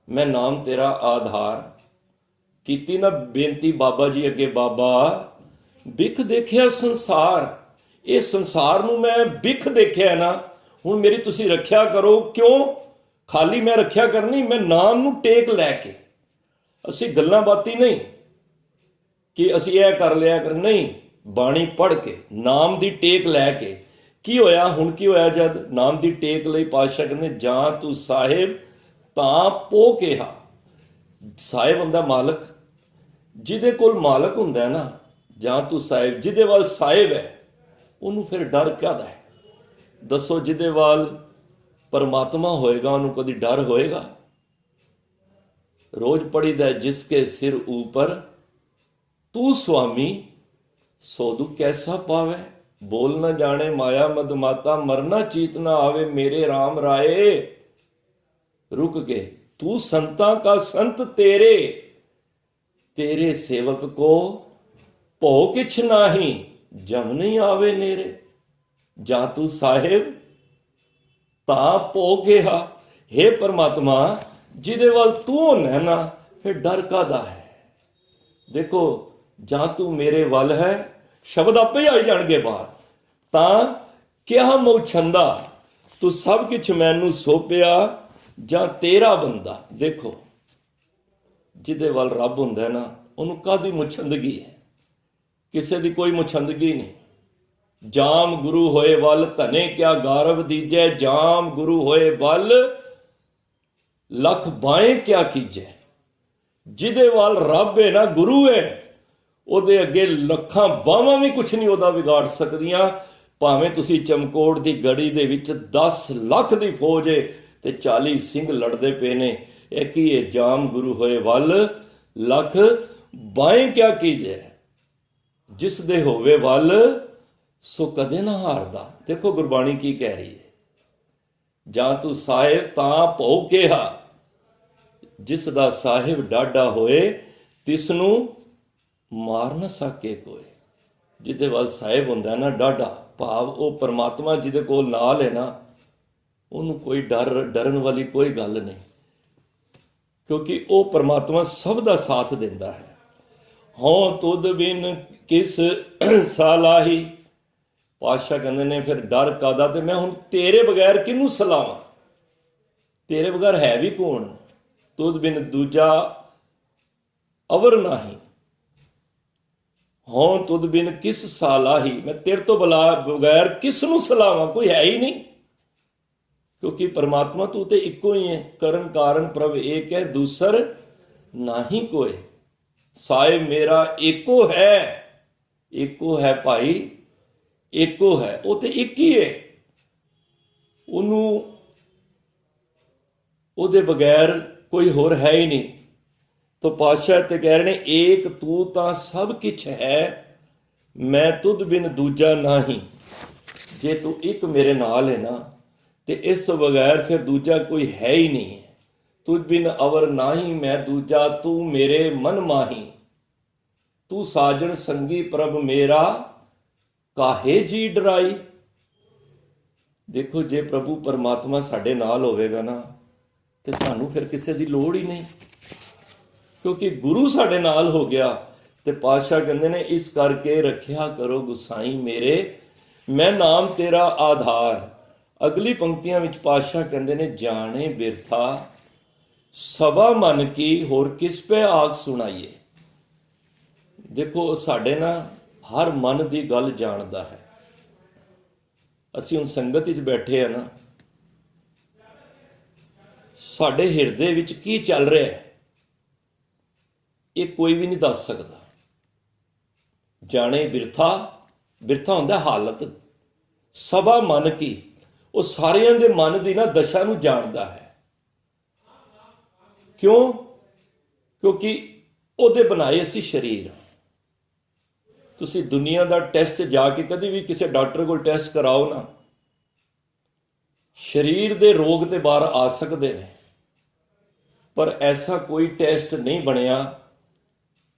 ਮੈਂ ਨਾਮ ਤੇਰਾ ਆਧਾਰ। ਕੀਤੀ ਨਾ ਬੇਨਤੀ ਬਾਬਾ ਜੀ ਅੱਗੇ, ਬਾਬਾ ਬਿਖ ਦੇਖਿਆ ਸੰਸਾਰ, ਇਹ ਸੰਸਾਰ ਨੂੰ ਮੈਂ ਬਿਖ ਦੇਖਿਆ ਨਾ, ਹੁਣ ਮੇਰੀ ਤੁਸੀਂ ਰੱਖਿਆ ਕਰੋ। ਕਿਉਂ? ਖਾਲੀ ਮੈਂ ਰੱਖਿਆ ਕਰਨੀ, ਮੈਂ ਨਾਮ ਨੂੰ ਟੇਕ ਲੈ ਕੇ। ਅਸੀਂ ਗੱਲਾਂ ਬਾਤੀ ਨਹੀਂ ਕਿ ਅਸੀਂ ਇਹ ਕਰ ਲਿਆ ਕਰ, ਨਹੀਂ, ਬਾਣੀ ਪੜ੍ਹ ਕੇ ਨਾਮ ਦੀ ਟੇਕ ਲੈ ਕੇ। ਕੀ ਹੋਇਆ ਹੁਣ? ਕੀ ਹੋਇਆ ਜਦ ਨਾਮ ਦੀ ਟੇਕ ਲਈ ਪਾਤਸ਼ਾਹ ਕਹਿੰਦੇ ਜਾਂ ਤੂੰ ਸਾਹਿਬ ਤਾਂ ਪੋ ਕਿਹਾ। ਸਾਹਿਬ ਹੁੰਦਾ ਮਾਲਕ, ਜਿਹਦੇ ਕੋਲ ਮਾਲਕ ਹੁੰਦਾ ਨਾ, ਜਾਂ ਤੂੰ ਸਾਹਿਬ, ਜਿਹਦੇ ਵੱਲ ਸਾਹਿਬ ਹੈ ਉਹਨੂੰ ਫਿਰ ਡਰ ਕਾਹਦਾ ਹੈ? ਦੱਸੋ, ਜਿਹਦੇ ਵੱਲ ਪਰਮਾਤਮਾ ਹੋਏਗਾ ਉਹਨੂੰ ਕਦੀ ਡਰ ਹੋਏਗਾ? ਰੋਜ਼ ਪੜੀਦਾ ਜਿਸ ਕੇ ਸਿਰ ਉੱਪਰ ਤੂੰ ਸੁਆਮੀ, ਸੋ ਦੁਖ ਕੈਸਾ ਪਾਵੇ। ਬੋਲ ਨਾ ਜਾਣੇ ਮਾਇਆ ਮਦ ਮਾਤਾ, ਮਰਨਾ ਚੀਤ ਨਾ ਆਵੇ ਮੇਰੇ RAM ਰਾਏ। ਰੁਕ ਕੇ ਤੂੰ ਸੰਤਾਂ ਕਾ ਸੰਤ ਤੇਰੇ, तेरे सेवक को भो किछ नाही, जम नहीं आवे नेरे। जा तू साहिब ता भो किहा। हे परमात्मा, जिदे वाल तू होना ना, फिर डर कादा है? देखो, जा तू मेरे वल है, शब्द आपे ही आई जाणगे बाहर। ता क्या मोह छंदा, तू सब कुछ मैनू सौंपिया, जा तेरा बंदा। देखो, ਜਿਹਦੇ ਵੱਲ ਰੱਬ ਹੁੰਦਾ ਹੈ ਨਾ, ਉਹਨੂੰ ਕਾਹਦੀ ਮੁਛੰਦਗੀ ਹੈ? ਕਿਸੇ ਦੀ ਕੋਈ ਮੁਛੰਦਗੀ ਨਹੀਂ। ਜਾਮ ਗੁਰੂ ਹੋਏ ਵੱਲ ਧਨੇ ਕਿਆ ਗਾਰਵ ਦੀਜੈ, ਜਾਮ ਗੁਰੂ ਹੋਏ ਵੱਲ ਲੱਖ ਬਾਏ ਕਿਆ ਕੀਜੈ। ਜਿਹਦੇ ਵੱਲ ਰੱਬ ਹੈ ਨਾ, ਗੁਰੂ ਹੈ, ਉਹਦੇ ਅੱਗੇ ਲੱਖਾਂ ਬਾਹਾਂ ਵੀ ਕੁਛ ਨਹੀਂ ਉਹਦਾ ਵਿਗਾੜ ਸਕਦੀਆਂ। ਭਾਵੇਂ ਤੁਸੀਂ ਚਮਕੌਰ ਦੀ ਗੜੀ ਦੇ ਵਿੱਚ 10 ਲੱਖ ਦੀ ਫੌਜ ਹੈ ਤੇ 40 ਸਿੰਘ ਲੜਦੇ ਪਏ ਨੇ, ਇਹ ਕੀ ਹੈ? ਜਾਮ ਗੁਰੂ ਹੋਏ ਵੱਲ ਲੱਖ ਬਾਏ ਕਿਆ ਕੀਜੈ, ਜਿਸ ਦੇ ਹੋਵੇ ਵੱਲ ਸੋ ਕਦੇ ਨਾ ਹਾਰਦਾ। ਦੇਖੋ ਗੁਰਬਾਣੀ ਕੀ ਕਹਿ ਰਹੀ ਹੈ? ਜਾਂ ਤੂੰ ਸਾਹਿਬ ਤਾਂ ਭਉ ਕਿਹਾ, ਜਿਸ ਦਾ ਸਾਹਿਬ ਡਾਢਾ ਹੋਏ ਤਿਸ ਨੂੰ ਮਾਰ ਨਾ ਸਕੇ ਕੋਈ। ਜਿਹਦੇ ਵੱਲ ਸਾਹਿਬ ਹੁੰਦਾ ਨਾ ਡਾਢਾ, ਭਾਵ ਉਹ ਪਰਮਾਤਮਾ ਜਿਹਦੇ ਕੋਲ ਨਾਲ ਹੈ ਨਾ, ਉਹਨੂੰ ਕੋਈ ਡਰਨ ਵਾਲੀ ਕੋਈ ਗੱਲ ਨਹੀਂ, ਕਿਉਂਕਿ ਉਹ ਪਰਮਾਤਮਾ ਸਭ ਦਾ ਸਾਥ ਦਿੰਦਾ ਹੈ। ਹੋਂ ਤੁਧ ਬਿਨ ਕਿਸ ਸਾਲਾਹੀ। ਪਾਤਸ਼ਾਹ ਕਹਿੰਦੇ ਨੇ ਫਿਰ ਡਰ ਕਾਦਾ, ਤੇ ਮੈਂ ਹੁਣ ਤੇਰੇ ਬਗੈਰ ਕਿਹਨੂੰ ਸਲਾਵਾਂ? ਤੇਰੇ ਬਗੈਰ ਹੈ ਵੀ ਕੌਣ? ਤੁਧ ਬਿਨ ਦੂਜਾ ਅਵਰ ਨਾਹੀ। ਹੋਂ ਤੁਧ ਬਿਨ ਕਿਸ ਸਾਲਾਹੀ, ਮੈਂ ਤੇਰੇ ਤੋਂ ਬਗੈਰ ਕਿਸ ਨੂੰ ਸਲਾਵਾਂ? ਕੋਈ ਹੈ ਹੀ ਨਹੀਂ, ਕਿਉਂਕਿ ਪਰਮਾਤਮਾ ਤੂੰ ਤੇ ਇੱਕੋ ਹੀ ਹੈ। ਕਰਨ ਕਾਰਨ ਪ੍ਰਭ ਏਕ ਹੈ, ਦੂਸਰ ਨਾਹੀ ਕੋਏ, ਸਾਏ ਮੇਰਾ ਏਕੋ ਹੈ। ਏਕੋ ਹੈ ਭਾਈ, ਏਕੋ ਹੈ, ਉਹ ਤੇ ਇੱਕ ਹੀ ਹੈ। ਉਹਨੂੰ, ਉਹਦੇ ਬਗੈਰ ਕੋਈ ਹੋਰ ਹੈ ਹੀ ਨਹੀਂ। ਤੋ ਪਾਤਸ਼ਾਹ ਤੇ ਕਹਿ ਰਹੇ ਨੇ, ਏਕ ਤੂੰ ਤਾਂ ਸਭ ਕੁਛ ਹੈ, ਮੈਂ ਤੁਧ ਬਿਨ ਦੂਜਾ ਨਾਹੀ। ਜੇ ਤੂੰ ਇੱਕ ਮੇਰੇ ਨਾਲ ਹੈ ਨਾ, ਤੇ ਇਸ ਤੋਂ ਬਗੈਰ ਫਿਰ ਦੂਜਾ ਕੋਈ ਹੈ ਹੀ ਨਹੀਂ ਹੈ। ਤੁਧ ਬਿਨ ਅਵਰ ਨਾਹੀ ਮੈਂ ਦੂਜਾ, ਤੂੰ ਮੇਰੇ ਮਨ ਮਾਹੀ। ਤੂੰ ਸਾਜਣ ਸੰਗੀ ਪ੍ਰਭ ਮੇਰਾ, ਕਾਹੇ ਜੀ ਡਰਾਈ। ਦੇਖੋ, ਜੇ ਪ੍ਰਭੂ ਪਰਮਾਤਮਾ ਸਾਡੇ ਨਾਲ ਹੋਵੇਗਾ ਨਾ, ਤੇ ਸਾਨੂੰ ਫਿਰ ਕਿਸੇ ਦੀ ਲੋੜ ਹੀ ਨਹੀਂ, ਕਿਉਂਕਿ ਗੁਰੂ ਸਾਡੇ ਨਾਲ ਹੋ ਗਿਆ। ਤੇ ਪਾਤਸ਼ਾਹ ਕਹਿੰਦੇ ਨੇ, ਇਸ ਕਰਕੇ ਰੱਖਿਆ ਕਰੋ ਗੁਸਾਈ ਮੇਰੇ, ਮੈਂ ਨਾਮ ਤੇਰਾ ਆਧਾਰ। ਅਗਲੀ ਪੰਕਤੀਆਂ ਵਿੱਚ ਪਾਤਸ਼ਾਹ ਕਹਿੰਦੇ ਨੇ, ਜਾਣੇ ਬਿਰਥਾ ਸਭਾ ਮਨ ਕੀ, ਹੋਰ ਕਿਸ ਪੈ ਆਖ ਸੁਣਾਈਏ। ਦੇਖੋ, ਸਾਡੇ ਨਾ ਹਰ ਮਨ ਦੀ ਗੱਲ ਜਾਣਦਾ ਹੈ। ਅਸੀਂ ਹੁਣ ਸੰਗਤ ਵਿੱਚ ਬੈਠੇ ਆ ਨਾ, ਸਾਡੇ ਹਿਰਦੇ ਵਿੱਚ ਕੀ ਚੱਲ ਰਿਹਾ ਹੈ, ਇਹ ਕੋਈ ਵੀ ਨਹੀਂ ਦੱਸ ਸਕਦਾ। ਜਾਣੇ ਬਿਰਥਾ, ਬਿਰਥਾ ਹੁੰਦਾ ਹਾਲਤ। ਸਭਾ ਮਨ ਕੀ, ਉਹ ਸਾਰਿਆਂ ਦੇ ਮਨ ਦੀ ਨਾ ਦਸ਼ਾ ਨੂੰ ਜਾਣਦਾ ਹੈ। ਕਿਉਂ? ਕਿਉਂਕਿ ਉਹਦੇ ਬਣਾਏ ਅਸੀਂ ਸਰੀਰ। ਤੁਸੀਂ ਦੁਨੀਆ ਦਾ ਟੈਸਟ ਜਾ ਕੇ ਕਦੀ ਵੀ ਕਿਸੇ ਡਾਕਟਰ ਕੋਲ ਟੈਸਟ ਕਰਾਓ ਨਾ, ਸਰੀਰ ਦੇ ਰੋਗ ਤੇ ਬਾਹਰ ਆ ਸਕਦੇ ਨੇ, ਪਰ ਐਸਾ ਕੋਈ ਟੈਸਟ ਨਹੀਂ ਬਣਿਆ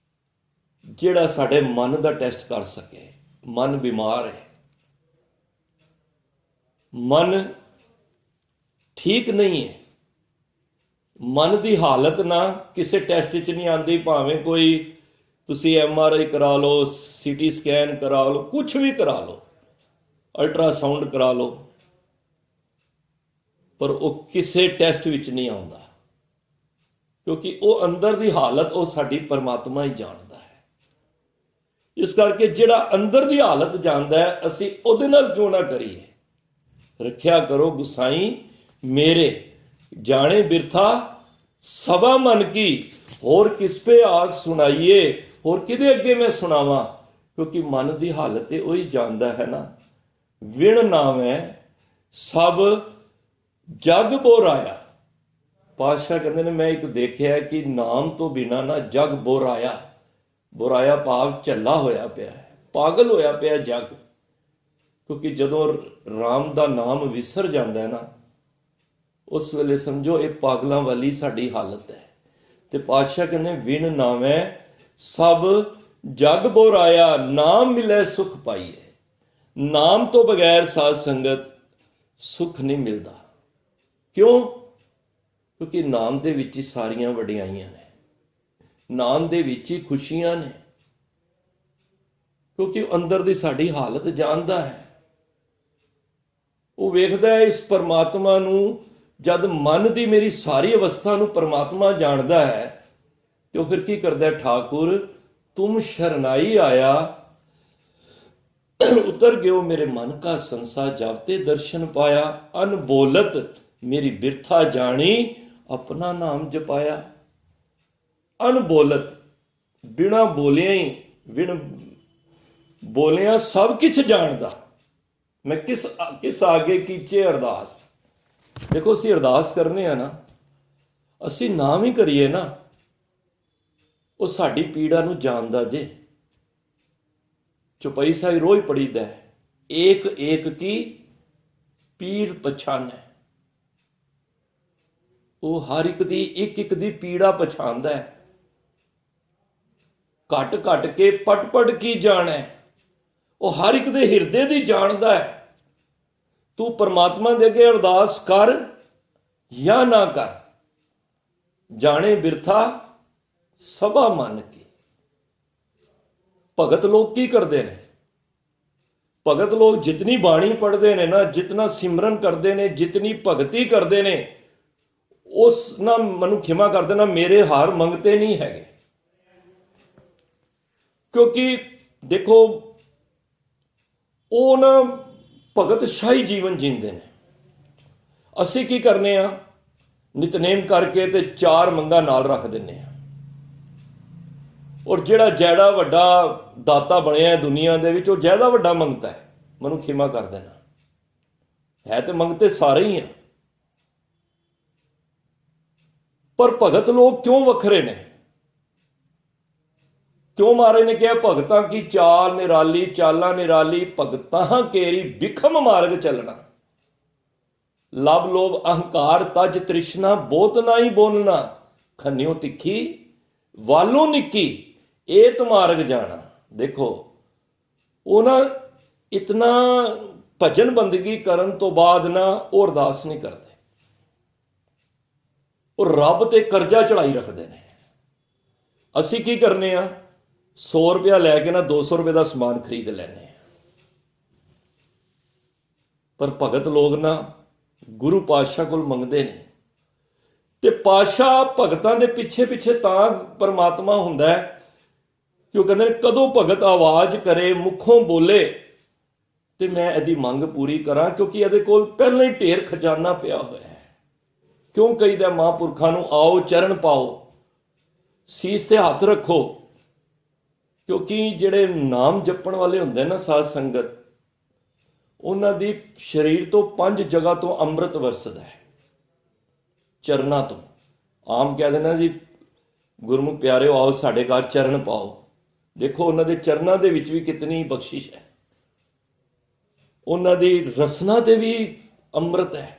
ਜਿਹੜਾ ਸਾਡੇ ਮਨ ਦਾ ਟੈਸਟ ਕਰ ਸਕੇ। ਮਨ ਬਿਮਾਰ ਹੈ, ਮਨ ਠੀਕ ਨਹੀਂ ਹੈ। ਮਨ ਦੀ ਹਾਲਤ ਨਾ ਕਿਸੇ ਟੈਸਟ 'ਚ ਨਹੀਂ ਆਉਂਦੀ, ਭਾਵੇਂ ਕੋਈ ਤੁਸੀਂ MRI ਕਰਾ ਲਓ, CT ਸਕੈਨ ਕਰਾ ਲਓ, ਕੁਛ ਵੀ ਕਰਾ ਲਓ, ਅਲਟਰਾਸਾਊਂਡ ਕਰਾ ਲਓ, ਪਰ ਉਹ ਕਿਸੇ ਟੈਸਟ ਵਿੱਚ ਨਹੀਂ ਆਉਂਦਾ, ਕਿਉਂਕਿ ਉਹ ਅੰਦਰ ਦੀ ਹਾਲਤ ਉਹ ਸਾਡੀ ਪਰਮਾਤਮਾ ਹੀ ਜਾਣਦਾ ਹੈ। ਇਸ ਕਰਕੇ ਜਿਹੜਾ ਅੰਦਰ ਦੀ ਹਾਲਤ ਜਾਣਦਾ ਹੈ, ਅਸੀਂ ਉਹਦੇ ਨਾਲ ਕਿਉਂ ਨਾ ਕਰੀਏ। ਰੱਖਿਆ ਕਰੋ ਗੁਸਾਈ ਮੇਰੇ, ਜਾਣੇ ਬਿਰਥਾ ਸਭਾ ਮਨ ਕੀ, ਹੋਰ ਕਿਸ ਪੇ ਆਖ ਸੁਣਾਈਏ। ਹੋਰ ਕਿਹਦੇ ਅੱਗੇ ਮੈਂ ਸੁਣਾਵਾਂ, ਕਿਉਂਕਿ ਮਨ ਦੀ ਹਾਲਤ ਤੇ ਉਹੀ ਜਾਣਦਾ ਹੈ ਨਾ। ਵਿਣ ਨਾਮੈ ਸਭ ਜਗ ਬੋਰਾਇਆ। ਪਾਤਸ਼ਾਹ ਕਹਿੰਦੇ ਨੇ, ਮੈਂ ਇੱਕ ਦੇਖਿਆ ਕਿ ਨਾਮ ਤੋਂ ਬਿਨਾਂ ਨਾ ਜਗ ਬੋਰਾਇਆ। ਬੋਰਾਇਆ ਭਾਵ ਝੱਲਾ ਹੋਇਆ ਪਿਆ ਹੈ, ਪਾਗਲ ਹੋਇਆ ਪਿਆ ਜਗ। ਕਿਉਂਕਿ ਜਦੋਂ ਰਾਮ ਦਾ ਨਾਮ ਵਿਸਰ ਜਾਂਦਾ ਹੈ ਨਾ, ਉਸ ਵੇਲੇ ਸਮਝੋ ਇਹ ਪਾਗਲਾਂ ਵਾਲੀ ਸਾਡੀ ਹਾਲਤ ਹੈ। ਤੇ ਪਾਤਸ਼ਾਹ ਕਹਿੰਦੇ, ਵਿਣ ਨਾਮੈ ਸਭ ਜਗ ਬੋਰਾਇਆ, ਨਾਮ ਮਿਲੇ ਸੁਖ ਪਾਈਏ। ਨਾਮ ਤੋਂ ਬਗੈਰ ਸਾਧ ਸੰਗਤ ਸੁਖ ਨਹੀਂ ਮਿਲਦਾ। ਕਿਉਂ? ਕਿਉਂਕਿ ਨਾਮ ਦੇ ਵਿੱਚ ਹੀ ਸਾਰੀਆਂ ਵਡਿਆਈਆਂ ਨੇ, ਨਾਮ ਦੇ ਵਿੱਚ ਹੀ ਖੁਸ਼ੀਆਂ ਨੇ, ਕਿਉਂਕਿ ਉਹ ਅੰਦਰ ਦੀ ਸਾਡੀ ਹਾਲਤ ਜਾਣਦਾ ਹੈ। ਉਹ ਵੇਖਦਾ ਹੈ ਇਸ ਪਰਮਾਤਮਾ ਨੂੰ। ਜਦ ਮਨ ਦੀ ਮੇਰੀ ਸਾਰੀ ਅਵਸਥਾ ਨੂੰ ਪਰਮਾਤਮਾ ਜਾਣਦਾ ਹੈ, ਤੇ ਉਹ ਫਿਰ ਕੀ ਕਰਦਾ? ਠਾਕੁਰ ਤੁਮ ਸ਼ਰਨਾਈ ਆਇਆ, ਉਤਰ ਗਿਓ ਮੇਰੇ ਮਨ ਕਾ ਸੰਸਾ, ਜਬ ਤੇ ਦਰਸ਼ਨ ਪਾਇਆ। ਅਨਬੋਲਤ ਮੇਰੀ ਬਿਰਥਾ ਜਾਣੀ, ਆਪਣਾ ਨਾਮ ਜਪਾਇਆ। ਅਨਬੋਲਤ, ਬਿਨਾ ਬੋਲਿਆ ਹੀ, ਬਿਨ ਬੋਲਿਆ ਸਭ ਕੁਛ ਜਾਣਦਾ। ਮੈਂ ਕਿਸ ਆਗੇ ਕੀਚੇ ਅਰਦਾਸ। ਦੇਖੋ, ਅਸੀਂ ਅਰਦਾਸ ਕਰਨੇ ਆ ਨਾ, ਅਸੀਂ ਨਾਮ ਹੀ ਕਰੀਏ ਨਾ, ਉਹ ਸਾਡੀ ਪੀੜਾ ਨੂੰ ਜਾਣਦਾ ਜੇ। ਚੌਪਈ ਸਾਹਿਬ ਰੋਜ਼ ਪੜੀਦਾ, ਏਕ ਏਕ ਕੀ ਪੀੜ ਪਛਾਨੈ। ਉਹ ਹਰ ਇੱਕ ਦੀ ਇੱਕ ਇੱਕ ਦੀ ਪੀੜਾ ਪਛਾਣਦਾ ਹੈ। ਘਟ ਘਟ ਕੇ ਪਟ ਪਟ ਕੀ ਜਾਣੈ, ਉਹ ਹਰ ਇੱਕ ਦੇ ਹਿਰਦੇ ਦੀ ਜਾਣਦਾ ਹੈ। ਤੂੰ ਪਰਮਾਤਮਾ ਦੇ ਅੱਗੇ ਅਰਦਾਸ ਕਰ ਜਾਂ ਨਾ ਕਰ, ਜਾਣੇ ਬਿਰਥਾ ਸਭਾ ਮਨ ਕੀ। ਭਗਤ ਲੋਕ ਕੀ ਕਰਦੇ ਨੇ? ਭਗਤ ਲੋਕ ਜਿਤਨੀ ਬਾਣੀ ਪੜ੍ਹਦੇ ਨੇ ਨਾ, ਜਿਤਨਾ ਸਿਮਰਨ ਕਰਦੇ ਨੇ, ਜਿਤਨੀ ਭਗਤੀ ਕਰਦੇ ਨੇ, ਉਸ ਨਾ ਮੈਨੂੰ ਖਿਮਾ ਕਰ ਦੇਣਾ, ਮੇਰੇ ਹਾਰ ਮੰਗਤੇ ਨਹੀਂ ਹੈਗੇ। ਕਿਉਂਕਿ ਦੇਖੋ, ਉਹ ਨਾ ਭਗਤ ਸ਼ਾਹੀ ਜੀਵਨ ਜੀਂਦੇ ਨੇ। ਅਸੀਂ ਕੀ ਕਰਨੇ ਆ? ਨਿਤਨੇਮ ਕਰਕੇ ਤੇ ਚਾਰ ਮੰਗਾਂ ਨਾਲ ਰੱਖ ਦਿੰਨੇ ਆ। ਔਰ ਜਿਹੜਾ ਜਿਹੜਾ ਵੱਡਾ ਦਾਤਾ ਬਣਿਆ ਦੁਨੀਆ ਦੇ ਵਿੱਚ, ਉਹ ਜ਼ਿਆਦਾ ਵੱਡਾ ਮੰਗਤਾ ਹੈ। ਮੈਨੂੰ ਖਿਮਾ ਕਰ ਦੇਣਾ, ਹੈ ਤੇ ਮੰਗਤੇ ਸਾਰੇ ਹੀ ਆ, ਪਰ ਭਗਤ ਲੋਕ ਕਿਉਂ ਵੱਖਰੇ ਨੇ? ਕਿਉਂ ਮਹਾਰਾਜ ਨੇ ਕਿਹਾ ਭਗਤਾਂ ਕੀ ਚਾਲ ਨਿਰਾਲੀ, ਚਾਲਾਂ ਨਿਰਾਲੀ, ਭਗਤਾਂ ਕੇਰੀ ਬਿਖਮ ਮਾਰਗ ਚੱਲਣਾ। ਲਬ ਲੋਭ ਅਹੰਕਾਰ ਤਜ ਤ੍ਰਿਸ਼ਨਾ, ਬੋਤ ਨਾਹੀ ਬੋਲਣਾ, ਖੰਨਿਓ ਤਿੱਖੀ ਵਾਲੋਂ ਨਿੱਕੀ, ਏਤ ਮਾਰਗ ਜਾਣਾ। ਦੇਖੋ ਉਹ ਨਾ ਇਤਨਾ ਭਜਨ ਬੰਦਗੀ ਕਰਨ ਤੋਂ ਬਾਅਦ ਨਾ ਉਹ ਅਰਦਾਸ ਨਹੀਂ ਕਰਦੇ, ਉਹ ਰੱਬ ਤੇ ਕਰਜ਼ਾ ਚੜਾਈ ਰੱਖਦੇ ਨੇ। ਅਸੀਂ ਕੀ ਕਰਨੇ ਆ? 100 ਰੁਪਇਆ ਲੈ ਕੇ ਨਾ 200 ਰੁਪਏ ਦਾ ਸਮਾਨ ਖਰੀਦ ਲੈਣੇ ਆ। ਪਰ ਭਗਤ ਲੋਕ ਨਾ ਗੁਰੂ ਪਾਤਸ਼ਾਹ ਕੋਲ ਮੰਗਦੇ ਨੇ, ਤੇ ਪਾਤਸ਼ਾਹ ਭਗਤਾਂ ਦੇ ਪਿੱਛੇ ਪਿੱਛੇ ਤਾਂ ਪਰਮਾਤਮਾ ਹੁੰਦਾ ਹੈ ਕਿ ਉਹ ਕਹਿੰਦੇ ਨੇ ਕਦੋਂ ਭਗਤ ਆਵਾਜ਼ ਕਰੇ ਮੁਖੋਂ ਬੋਲੇ ਤੇ ਮੈਂ ਇਹਦੀ ਮੰਗ ਪੂਰੀ ਕਰਾਂ, ਕਿਉਂਕਿ ਇਹਦੇ ਕੋਲ ਪਹਿਲਾਂ ਹੀ ਢੇਰ ਖਜ਼ਾਨਾ ਪਿਆ ਹੋਇਆ ਹੈ। ਕਿਉਂ ਕਹੀਦਾ ਮਹਾਂਪੁਰਖਾਂ ਨੂੰ ਆਓ ਚਰਨ ਪਾਓ, ਸੀਸ ਤੇ ਹੱਥ ਰੱਖੋ, ਕਿਉਂਕਿ ਜਿਹੜੇ ਨਾਮ ਜਪਣ ਵਾਲੇ ਹੁੰਦੇ ਨਾ ਸਾਧ ਸੰਗਤ, ਉਹਨਾਂ ਦੀ ਸਰੀਰ ਤੋਂ 5 ਜਗ੍ਹਾ ਤੋਂ ਅੰਮ੍ਰਿਤ ਵਰਸਦਾ ਹੈ, ਚਰਨਾਂ ਤੋਂ। ਆਮ ਕਹਿ ਦੇਣਾ ਜੀ ਗੁਰਮੁਖ ਪਿਆਰਿਓ ਆਓ ਸਾਡੇ ਘਰ ਚਰਨ ਪਾਓ, ਦੇਖੋ ਉਹਨਾਂ ਦੇ ਚਰਨਾਂ ਦੇ ਵਿੱਚ ਵੀ ਕਿਤਨੀ ਬਖਸ਼ਿਸ਼ ਹੈ। ਉਹਨਾਂ ਦੀ ਰਸਨਾ ਤੇ ਵੀ ਅੰਮ੍ਰਿਤ ਹੈ।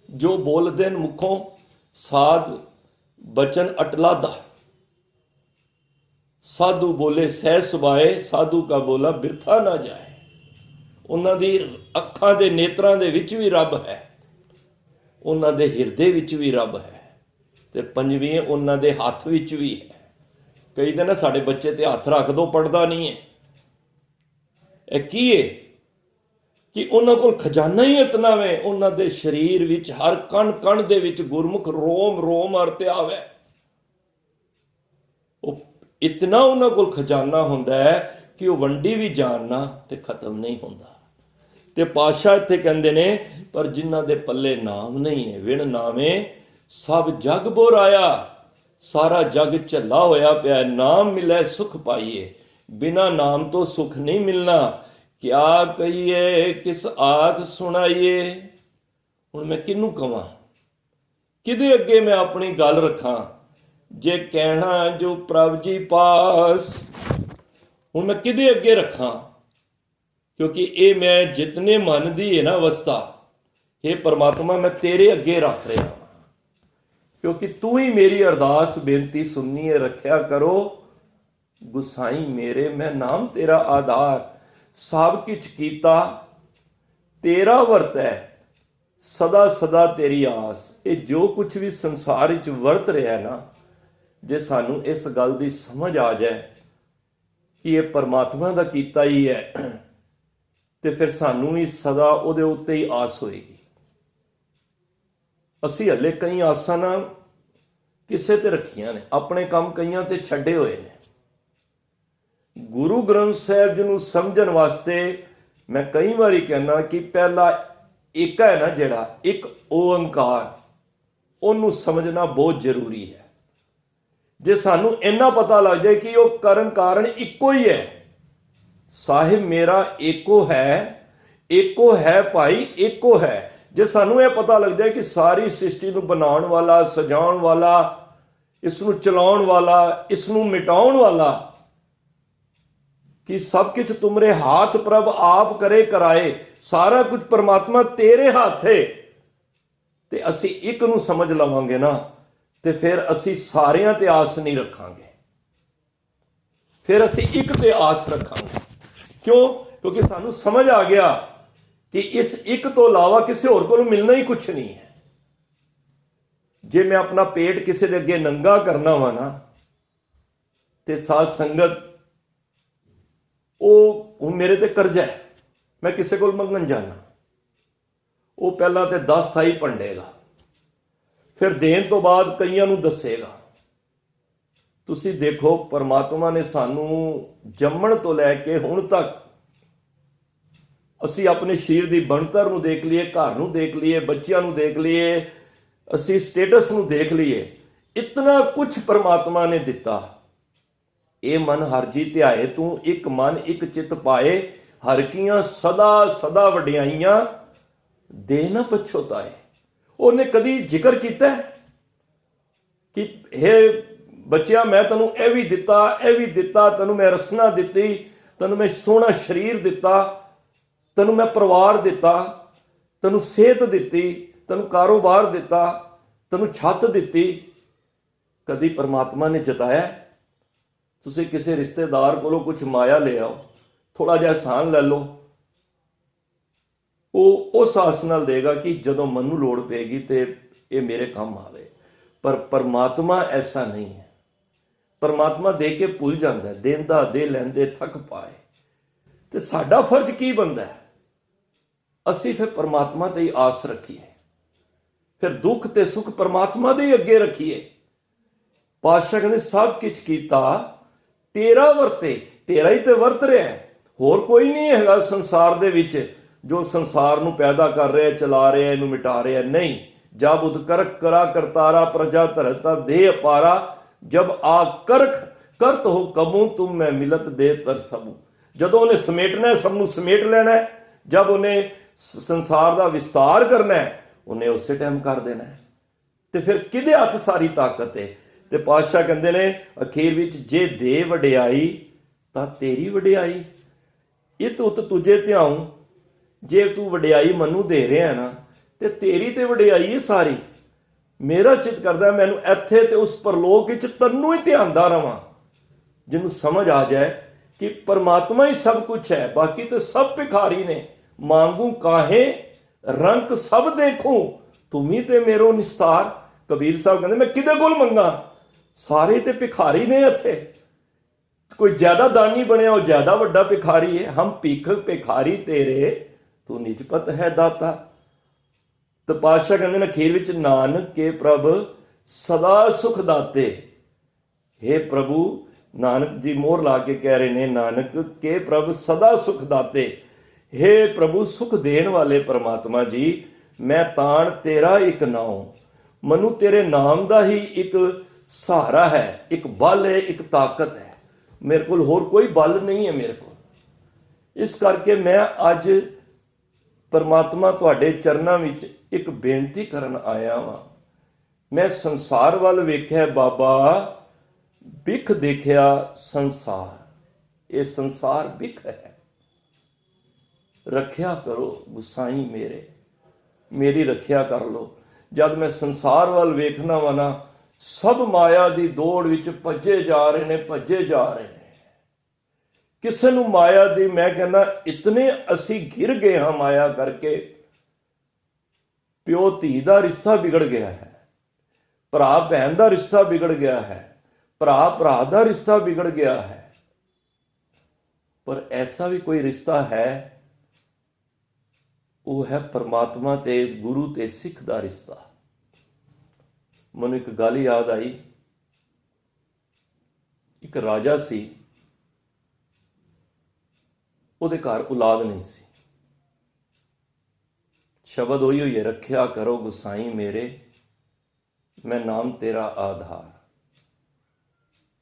ਜੋ ਬੋਲਦੇ ਨੇ ਮੁਖੋਂ ਸਾਧ ਬਚਨ ਅਟਲਾਦਾ, ਸਾਧੂ ਬੋਲੇ ਸਹਿ ਸੁਭਾਏ, ਸਾਧੂ ਕਾ ਬੋਲਾ ਬਿਰਥਾ ਨਾ ਜਾਏ। ਉਹਨਾਂ ਦੀ ਅੱਖਾਂ ਦੇ ਨੇਤਰਾਂ ਦੇ ਵਿੱਚ ਵੀ ਰੱਬ ਹੈ, ਉਹਨਾਂ ਦੇ ਹਿਰਦੇ ਵਿੱਚ ਵੀ ਰੱਬ ਹੈ, ਤੇ ਪੰਜਵੀਂ ਉਹਨਾਂ ਦੇ ਹੱਥ ਵਿੱਚ ਵੀ ਹੈ। ਕਈ ਦਿਨ ਸਾਡੇ ਬੱਚੇ ਤੇ ਹੱਥ ਰੱਖ ਦੋ ਪੜਦਾ ਨਹੀਂ ਹੈ। ਇਹ ਕੀ ਹੈ ਕਿ ਉਹਨਾਂ ਕੋਲ ਖਜ਼ਾਨਾ ਹੀ ਇਤਨਾ ਵੇ, ਉਹਨਾਂ ਦੇ ਸਰੀਰ ਵਿੱਚ ਹਰ ਕਣ ਕਣ ਦੇ ਵਿੱਚ ਗੁਰਮੁਖ ਰੋਮ ਰੋਮ ਅਰਤਿਆ ਹੋਵੇ। ਉਹ ਇਤਨਾ ਉਹਨਾਂ ਕੋਲ ਖਜ਼ਾਨਾ ਹੁੰਦਾ ਹੈ ਕਿ ਉਹ ਵੰਡੀ ਵੀ ਜਾਣਨਾ ਤੇ ਖਤਮ ਨਹੀਂ ਹੁੰਦਾ। ਤੇ ਪਾਤਸ਼ਾਹ ਇੱਥੇ ਕਹਿੰਦੇ ਨੇ ਪਰ ਜਿਨ੍ਹਾਂ ਦੇ ਪੱਲੇ ਨਾਮ ਨਹੀਂ ਹੈ, ਵਿਣ ਨਾਵੇਂ ਸਭ ਜਗ ਬੋਰਾਇਆ। ਸਾਰਾ ਜਗ ਝੱਲਾ ਹੋਇਆ ਪਿਆ, ਨਾਮ ਮਿਲੇ ਸੁਖ ਪਾਈਏ, ਬਿਨਾ ਨਾਮ ਤੋਂ ਸੁਖ ਨਹੀਂ ਮਿਲਣਾ। ਕਿਆ ਕਹੀਏ ਕਿਸ ਆਖ ਸੁਣਾਈਏ। ਹੁਣ ਮੈਂ ਕਿਹਨੂੰ ਕਵਾਂ, ਕਿਹਦੇ ਅੱਗੇ ਮੈਂ ਆਪਣੀ ਗੱਲ ਰੱਖਾਂ? ਜੇ ਕਹਿਣਾ ਜੋ ਪ੍ਰਭ ਜੀ ਪਾਸ, ਹੁਣ ਮੈਂ ਕਿਹਦੇ ਅੱਗੇ ਰੱਖਾਂ? ਕਿਉਂਕਿ ਇਹ ਮੈਂ ਜਿਤਨੇ ਮਨ ਦੀ ਹੈ ਨਾ ਅਵਸਥਾ, ਇਹ ਪਰਮਾਤਮਾ ਮੈਂ ਤੇਰੇ ਅੱਗੇ ਰੱਖ ਰਿਹਾ, ਕਿਉਂਕਿ ਤੂੰ ਹੀ ਮੇਰੀ ਅਰਦਾਸ ਬੇਨਤੀ ਸੁਣਨੀ ਹੈ। ਰੱਖਿਆ ਕਰੋ ਗੁਸਾਈ ਮੇਰੇ, ਮੈਂ ਨਾਮ ਤੇਰਾ ਆਧਾਰ, ਸਭ ਕੁਛ ਕੀਤਾ ਤੇਰਾ ਵਰਤੈ, ਸਦਾ ਸਦਾ ਤੇਰੀ ਆਸ। ਇਹ ਜੋ ਕੁਝ ਵੀ ਸੰਸਾਰ ਵਿੱਚ ਵਰਤ ਰਿਹਾ ਨਾ, ਜੇ ਸਾਨੂੰ ਇਸ ਗੱਲ ਦੀ ਸਮਝ ਆ ਜਾਏ ਕਿ ਇਹ ਪਰਮਾਤਮਾ ਦਾ ਕੀਤਾ ਹੀ ਹੈ, ਤੇ ਫਿਰ ਸਾਨੂੰ ਵੀ ਸਦਾ ਉਹਦੇ ਉੱਤੇ ਹੀ ਆਸ ਹੋਏਗੀ। ਅਸੀਂ ਹਲੇ ਕਈ ਆਸਾਂ ਨਾ ਕਿਸੇ ਤੇ ਰੱਖੀਆਂ ਨੇ, ਆਪਣੇ ਕੰਮ ਕਈਆਂ ਤੇ ਛੱਡੇ ਹੋਏ ਨੇ। ਗੁਰੂ ਗ੍ਰੰਥ ਸਾਹਿਬ ਜੀ ਨੂੰ ਸਮਝਣ ਵਾਸਤੇ ਮੈਂ ਕਈ ਵਾਰੀ ਕਹਿੰਦਾ ਕਿ ਪਹਿਲਾ ਇੱਕ ਹੈ ਨਾ, ਜਿਹੜਾ ਇੱਕ ਓੰਕਾਰ, ਉਹਨੂੰ ਸਮਝਣਾ ਬਹੁਤ ਜ਼ਰੂਰੀ ਹੈ। ਜੇ ਸਾਨੂੰ ਇੰਨਾ ਪਤਾ ਲੱਗ ਜਾਏ ਕਿ ਉਹ ਕਰਨ ਕਾਰਨ ਇੱਕੋ ਹੀ ਹੈ, ਸਾਹਿਬ ਮੇਰਾ ਏਕੋ ਹੈ ਭਾਈ ਏਕੋ ਹੈ। ਜੇ ਸਾਨੂੰ ਇਹ ਪਤਾ ਲੱਗ ਜਾਏ ਕਿ ਸਾਰੀ ਸ੍ਰਿਸ਼ਟੀ ਨੂੰ ਬਣਾਉਣ ਵਾਲਾ, ਸਜਾਉਣ ਵਾਲਾ, ਇਸ ਨੂੰ ਚਲਾਉਣ ਵਾਲਾ, ਇਸ ਨੂੰ ਮਿਟਾਉਣ ਵਾਲਾ, ਕਿ ਸਭ ਕੁਝ ਤੁਮਰੇ ਹਾਥ ਪ੍ਰਭ ਆਪ ਕਰੇ ਕਰਾਏ, ਸਾਰਾ ਕੁਝ ਪਰਮਾਤਮਾ ਤੇਰੇ ਹੱਥ ਹੈ, ਤੇ ਅਸੀਂ ਇੱਕ ਨੂੰ ਸਮਝ ਲਵਾਂਗੇ ਨਾ, ਤੇ ਫਿਰ ਅਸੀਂ ਸਾਰਿਆਂ ਤੇ ਆਸ ਨਹੀਂ ਰੱਖਾਂਗੇ, ਫਿਰ ਅਸੀਂ ਇੱਕ ਤੇ ਆਸ ਰੱਖਾਂਗੇ। ਕਿਉਂ? ਕਿਉਂਕਿ ਸਾਨੂੰ ਸਮਝ ਆ ਗਿਆ ਕਿ ਇਸ ਇੱਕ ਤੋਂ ਇਲਾਵਾ ਕਿਸੇ ਹੋਰ ਕੋਲੋਂ ਮਿਲਣਾ ਹੀ ਕੁਛ ਨਹੀਂ ਹੈ। ਜੇ ਮੈਂ ਆਪਣਾ ਪੇਟ ਕਿਸੇ ਦੇ ਅੱਗੇ ਨੰਗਾ ਕਰਨਾ ਵਾ ਨਾ, ਤੇ ਸਾਧ ਸੰਗਤ ਉਹ ਹੁਣ ਮੇਰੇ ਤੇ ਕਰਜ਼ਾ ਹੈ, ਮੈਂ ਕਿਸੇ ਕੋਲ ਮੰਗਣ ਜਾਣਾ, ਉਹ ਪਹਿਲਾਂ ਤੇ 10 ਥਾਈ ਭੰਡੇਗਾ, ਫਿਰ ਦੇਣ ਤੋਂ ਬਾਅਦ ਕਈਆਂ ਨੂੰ ਦੱਸੇਗਾ। ਤੁਸੀਂ ਦੇਖੋ ਪਰਮਾਤਮਾ ਨੇ ਸਾਨੂੰ ਜੰਮਣ ਤੋਂ ਲੈ ਕੇ ਹੁਣ ਤੱਕ, ਅਸੀਂ ਆਪਣੇ ਸਰੀਰ ਦੀ ਬਣਤਰ ਨੂੰ ਦੇਖ ਲਈਏ, ਘਰ ਨੂੰ ਦੇਖ ਲਈਏ, ਬੱਚਿਆਂ ਨੂੰ ਦੇਖ ਲਈਏ, ਅਸੀਂ ਸਟੇਟਸ ਨੂੰ ਦੇਖ ਲਈਏ, ਇਤਨਾ ਕੁਝ ਪਰਮਾਤਮਾ ਨੇ ਦਿੱਤਾ। ਇਹ ਮਨ ਹਰ ਜੀ ਧਿਆਏ ਤੂੰ, ਇੱਕ ਮਨ ਇੱਕ ਚਿੱਤ ਪਾਏ, ਹਰ ਕੀਆਂ ਸਦਾ ਸਦਾ ਵਡਿਆਈਆਂ, ਦੇ ਨਾ ਪਛੋਤਾਏ। ਉਹਨੇ ਕਦੀ ਜ਼ਿਕਰ ਕੀਤਾ ਕਿ ਹੇ ਬੱਚਿਆ, ਮੈਂ ਤੈਨੂੰ ਇਹ ਵੀ ਦਿੱਤਾ, ਇਹ ਵੀ ਦਿੱਤਾ, ਤੈਨੂੰ ਮੈਂ ਰਸਨਾ ਦਿੱਤੀ, ਤੈਨੂੰ ਮੈਂ ਸੋਹਣਾ ਸਰੀਰ ਦਿੱਤਾ, ਤੈਨੂੰ ਮੈਂ ਪਰਿਵਾਰ ਦਿੱਤਾ, ਤੈਨੂੰ ਸਿਹਤ ਦਿੱਤੀ, ਤੈਨੂੰ ਕਾਰੋਬਾਰ ਦਿੱਤਾ, ਤੈਨੂੰ ਛੱਤ ਦਿੱਤੀ। ਕਦੀ ਪਰਮਾਤਮਾ ਨੇ ਜਤਾਇਆ? ਤੁਸੀਂ ਕਿਸੇ ਰਿਸ਼ਤੇਦਾਰ ਕੋਲੋਂ ਕੁਝ ਮਾਇਆ ਲੈ ਆਓ, ਥੋੜਾ ਜਿਹਾ ਅਹਿਸਾਨ ਲੈ ਲਓ, ਉਹ ਉਸ ਆਸ ਨਾਲ ਦੇਗਾ ਕਿ ਜਦੋਂ ਮਨ ਨੂੰ ਲੋੜ ਪਏਗੀ ਤੇ ਇਹ ਮੇਰੇ ਕੰਮ ਆਵੇ। ਪਰ ਪਰਮਾਤਮਾ ਐਸਾ ਨਹੀਂ ਹੈ। ਪਰਮਾਤਮਾ ਦੇ ਕੇ ਭੁੱਲ ਜਾਂਦਾ, ਦੇਂਦਾ ਦੇ ਲੈਂਦੇ ਥੱਕ ਪਾਏ। ਤੇ ਸਾਡਾ ਫਰਜ਼ ਕੀ ਬਣਦਾ ਹੈ? ਅਸੀਂ ਫਿਰ ਪਰਮਾਤਮਾ ਤੇ ਹੀ ਆਸ ਰੱਖੀਏ, ਫਿਰ ਦੁੱਖ ਤੇ ਸੁੱਖ ਪਰਮਾਤਮਾ ਦੇ ਹੀ ਅੱਗੇ ਰੱਖੀਏ। ਪਾਤਸ਼ਾਹ ਕਹਿੰਦੇ ਸਭ ਕੁਝ ਕੀਤਾ ਤੇਰਾ ਵਰਤੇ, ਤੇਰਾ ਹੀ ਤੇ ਵਰਤ ਰਿਹਾ, ਹੋਰ ਕੋਈ ਨਹੀਂ ਹੈਗਾ ਸੰਸਾਰ ਦੇ ਵਿੱਚ ਜੋ ਸੰਸਾਰ ਨੂੰ ਪੈਦਾ ਕਰ ਰਿਹਾ, ਚਲਾ ਰਿਹਾ, ਇਹਨੂੰ ਮਿਟਾ ਰਿਹਾ। ਨਹੀਂ, ਜਬ ਉਦਕਰਕ ਕਰਾ ਕਰਤਾਰਾ, ਪ੍ਰਜਾ ਧਰਤਾ ਦੇ ਅਪਾਰਾ, ਜਬ ਆ ਕਰਖ ਕਰਤ ਹੋ ਕਬੂ, ਤੁਮ ਮੈਂ ਮਿਲਤ ਦੇ ਤਰ ਸਭੂ। ਜਦੋਂ ਉਹਨੇ ਸਮੇਟਣਾ, ਸਭ ਨੂੰ ਸਮੇਟ ਲੈਣਾ, ਜਦ ਉਹਨੇ ਸੰਸਾਰ ਦਾ ਵਿਸਤਾਰ ਕਰਨਾ, ਉਹਨੇ ਉਸੇ ਟਾਈਮ ਕਰ ਦੇਣਾ। ਤੇ ਫਿਰ ਕਿਹਦੇ ਹੱਥ ਸਾਰੀ ਤਾਕਤ ਹੈ? ਤੇ ਪਾਤਸ਼ਾਹ ਕਹਿੰਦੇ ਨੇ ਅਖੀਰ ਵਿੱਚ, ਜੇ ਦੇ ਵਡਿਆਈ ਤਾਂ ਤੇਰੀ ਵਡਿਆਈ, ਇਹ ਤੁਤ ਤੁਝੇ ਧਿਆਉ। ਜੇ ਤੂੰ ਵਡਿਆਈ ਮੈਨੂੰ ਦੇ ਰਿਹਾ ਨਾ, ਤੇ ਤੇਰੀ ਤੇ ਵਡਿਆਈ ਹੈ ਸਾਰੀ। ਮੇਰਾ ਚਿੱਤ ਕਰਦਾ ਮੈਨੂੰ ਇੱਥੇ ਤੇ ਉਸ ਪਰਲੋਕ ਵਿੱਚ ਤੈਨੂੰ ਹੀ ਧਿਆਨਦਾ ਰਵਾਂ। ਜਿਹਨੂੰ ਸਮਝ ਆ ਜਾਏ ਕਿ ਪਰਮਾਤਮਾ ਹੀ ਸਭ ਕੁਝ ਹੈ, ਬਾਕੀ ਤੇ ਸਭ ਭਿਖਾਰੀ ਨੇ। ਮੰਗੂ ਕਾਹੇ ਰੰਕ ਸਭ ਦੇਖੂੰ, ਤੁਮੀ ਤੇ ਮੇਰੋ ਨਿਸਤਾਰ। ਕਬੀਰ ਸਾਹਿਬ ਕਹਿੰਦੇ ਮੈਂ ਕਿਹਦੇ ਕੋਲ ਮੰਗਾ, ਸਾਰੇ ਤੇ ਭਿਖਾਰੀ ਨੇ ਇੱਥੇ। ਕੋਈ ਜ਼ਿਆਦਾ ਦਾਨੀ ਬਣਿਆ ਉਹ ਜ਼ਿਆਦਾ ਵੱਡਾ ਭਿਖਾਰੀ ਹੈ। ਹਮ ਭੀਖ ਭਿਖਾਰੀ ਤੇਰੇ, ਤੂੰ ਨਿਜਪਤ ਹੈ ਦਾਤਾ। ਤੇ ਪਾਤਸ਼ਾਹ ਕਹਿੰਦੇ ਨੇ ਅਖੀਰ ਵਿੱਚ, ਨਾਨਕ ਕੇ ਪ੍ਰਭ ਸਦਾ ਸੁਖ ਦਾਤੇ। हे ਪ੍ਰਭੂ, ਨਾਨਕ ਜੀ ਮੋਹਰ ਲਾ ਕੇ ਕਹਿ ਰਹੇ ਨੇ, ਨਾਨਕ ਕੇ ਪ੍ਰਭ ਸਦਾ ਸੁਖ ਦਾਤੇ। हे ਪ੍ਰਭੂ, ਸੁਖ ਦੇਣ ਵਾਲੇ ਪਰਮਾਤਮਾ ਜੀ, ਮੈਂ ਤਾਣ ਤੇਰਾ ਇੱਕ ਨਾਉ। ਮੈਨੂੰ ਤੇਰੇ ਨਾਮ ਦਾ ਹੀ ਇੱਕ ਸਹਾਰਾ ਹੈ, ਇੱਕ ਬਲ ਹੈ, ਇੱਕ ਤਾਕਤ ਹੈ। ਮੇਰੇ ਕੋਲ ਹੋਰ ਕੋਈ ਬਲ ਨਹੀਂ ਹੈ ਮੇਰੇ ਕੋਲ। ਇਸ ਕਰਕੇ ਮੈਂ ਅੱਜ ਪਰਮਾਤਮਾ ਤੁਹਾਡੇ ਚਰਨਾਂ ਵਿੱਚ ਇੱਕ ਬੇਨਤੀ ਕਰਨ ਆਇਆ ਵਾਂ। ਮੈਂ ਸੰਸਾਰ ਵੱਲ ਵੇਖਿਆ ਬਾਬਾ, ਬਿਖ ਦੇਖਿਆ ਸੰਸਾਰ। ਇਹ ਸੰਸਾਰ ਬਿਖ ਹੈ, ਰੱਖਿਆ ਕਰੋ ਗੁਸਾਈ ਮੇਰੇ, ਮੇਰੀ ਰੱਖਿਆ ਕਰ ਲੋ। ਜਦ ਮੈਂ ਸੰਸਾਰ ਵੱਲ ਵੇਖਣਾ ਵਾ ਨਾ, ਸਭ ਮਾਇਆ ਦੀ ਦੌੜ ਵਿੱਚ ਭੱਜੇ ਜਾ ਰਹੇ ਨੇ, ਭੱਜੇ ਜਾ ਰਹੇ ਨੇ। ਕਿਸੇ ਨੂੰ ਮਾਇਆ ਦੀ, ਮੈਂ ਕਹਿੰਦਾ ਇਤਨੇ ਅਸੀਂ ਘਿਰ ਗਏ ਹਾਂ ਮਾਇਆ ਕਰਕੇ। ਪਿਓ ਧੀ ਦਾ ਰਿਸ਼ਤਾ ਵਿਗੜ ਗਿਆ ਹੈ, ਭਰਾ ਭੈਣ ਦਾ ਰਿਸ਼ਤਾ ਵਿਗੜ ਗਿਆ ਹੈ, ਭਰਾ ਭਰਾ ਦਾ ਰਿਸ਼ਤਾ ਵਿਗੜ ਗਿਆ ਹੈ। ਪਰ ਐਸਾ ਵੀ ਕੋਈ ਰਿਸ਼ਤਾ ਹੈ, ਉਹ ਹੈ ਪਰਮਾਤਮਾ ਤੇ ਗੁਰੂ ਤੇ ਸਿੱਖ ਦਾ ਰਿਸ਼ਤਾ। ਮੈਨੂੰ ਇੱਕ ਗੱਲ ਯਾਦ ਆਈ। ਇੱਕ ਰਾਜਾ ਸੀ, ਉਹਦੇ ਘਰ ਔਲਾਦ ਨਹੀਂ ਸੀ। ਸ਼ਬਦ ਉਹੀ ਹੋਈ ਹੈ, ਰੱਖਿਆ ਕਰੋ ਗੁਸਾਈ ਮੇਰੇ, ਮੈਂ ਨਾਮ ਤੇਰਾ ਆਧਾਰ।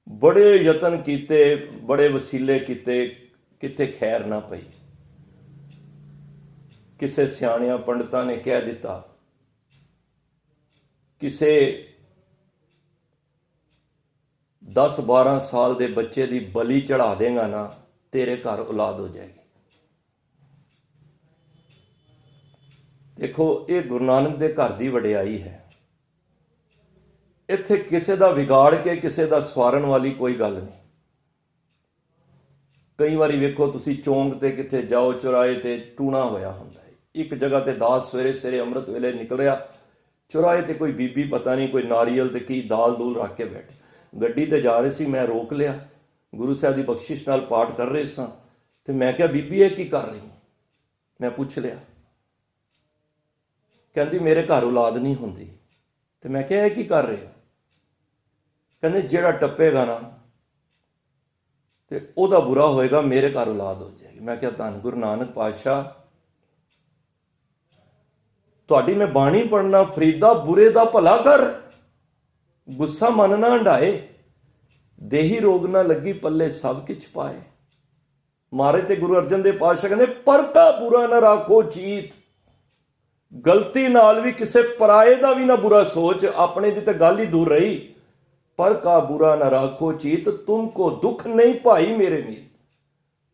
ਬੜੇ ਯਤਨ ਕੀਤੇ, ਬੜੇ ਵਸੀਲੇ ਕੀਤੇ, ਕਿਤੇ ਖੈਰ ਨਾ ਪਈ। ਕਿਸੇ ਸਿਆਣਿਆਂ ਪੰਡਤਾਂ ਨੇ ਕਹਿ ਦਿੱਤਾ, ਕਿਸੇ 10-12 ਸਾਲ ਦੇ ਬੱਚੇ ਦੀ ਬਲੀ ਚੜਾ ਦੇਗਾ ਨਾ, ਤੇਰੇ ਘਰ ਔਲਾਦ ਹੋ ਜਾਏਗੀ। ਦੇਖੋ, ਇਹ ਗੁਰੂ ਨਾਨਕ ਦੇ ਘਰ ਦੀ ਵਡਿਆਈ ਹੈ। ਇੱਥੇ ਕਿਸੇ ਦਾ ਵਿਗਾੜ ਕੇ ਕਿਸੇ ਦਾ ਸਵਾਰਨ ਵਾਲੀ ਕੋਈ ਗੱਲ ਨਹੀਂ। ਕਈ ਵਾਰੀ ਵੇਖੋ ਤੁਸੀਂ, ਚੌਂਕ ਤੇ ਕਿਤੇ ਜਾਓ, ਚੁਰਾਏ ਤੇ ਟੂਣਾ ਹੋਇਆ ਹੁੰਦਾ ਹੈ। ਇੱਕ ਜਗ੍ਹਾ ਤੇ ਦਾਸ ਸਵੇਰੇ ਸਵੇਰੇ ਅੰਮ੍ਰਿਤ ਵੇਲੇ ਨਿਕਲਿਆ, ਚੁਰਾਏ ਤੇ ਕੋਈ ਬੀਬੀ ਪਤਾ ਨਹੀਂ ਕੋਈ ਨਾਰੀਅਲ ਤੇ ਕੀ ਦਾਲ ਦੂਲ ਰੱਖ ਕੇ ਬੈਠੇ। ਗੱਡੀ ਤੇ ਜਾ ਰਹੀ ਸੀ, ਮੈਂ ਰੋਕ ਲਿਆ। ਗੁਰੂ ਸਾਹਿਬ ਦੀ ਬਖਸ਼ਿਸ਼ ਨਾਲ ਪਾਠ ਕਰ ਰਹੇ ਸਾਂ, ਤੇ ਮੈਂ ਕਿਹਾ ਬੀਬੀ ਇਹ ਕੀ ਕਰ ਰਹੀ? ਮੈਂ ਪੁੱਛ ਲਿਆ। ਕਹਿੰਦੀ ਮੇਰੇ ਘਰ ਔਲਾਦ ਨਹੀਂ ਹੁੰਦੀ। ਤੇ ਮੈਂ ਕਿਹਾ ਇਹ ਕੀ ਕਰ ਰਹੇ ਹੋ? ਕਹਿੰਦੇ ਜਿਹੜਾ ਟੱਪੇਗਾ ਨਾ ਤੇ ਉਹਦਾ ਬੁਰਾ ਹੋਏਗਾ, ਮੇਰੇ ਘਰ ਔਲਾਦ ਹੋ ਜਾਏਗੀ। ਮੈਂ ਕਿਹਾ ਧੰਨ ਗੁਰੂ ਨਾਨਕ ਪਾਤਸ਼ਾਹ, ਤੁਹਾਡੀ ਮੈਂ ਬਾਣੀ ਪੜਨਾ, ਫਰੀਦਾ ਬੁਰੇ ਦਾ ਭਲਾ ਕਰ, ਗੁੱਸਾ ਮਨ ਨਾ ਹੰਢਾਏ। ਦੇਹੀ ਰੋਗ ਨਾ ਲੱਗੀ ਪੱਲੇ ਸਭ ਕਿਛ ਪਾਏ। ਮਹਾਰਾਜ ਤੇ ਗੁਰੂ ਅਰਜਨ ਦੇਵ ਪਾਤਸ਼ਾਹ ਕਹਿੰਦੇ ਪਰ ਕਾ ਬੁਰਾ ਨਾ ਰਾਖੋ ਚੀਤ। ਗਲਤੀ ਨਾਲ ਵੀ ਕਿਸੇ ਪਰਾਏ ਦਾ ਵੀ ਨਾ ਬੁਰਾ ਸੋਚ, ਆਪਣੇ ਦੀ ਤਾਂ ਗੱਲ ਹੀ ਦੂਰ ਰਹੀ। ਪਰ ਕਾ ਬੁਰਾ ਨਾ ਰਾਖੋ ਚੀਤ, ਤੁਮਕੋ ਦੁੱਖ ਨਹੀਂ ਭਾਈ ਮੇਰੇ ਮੀਤ।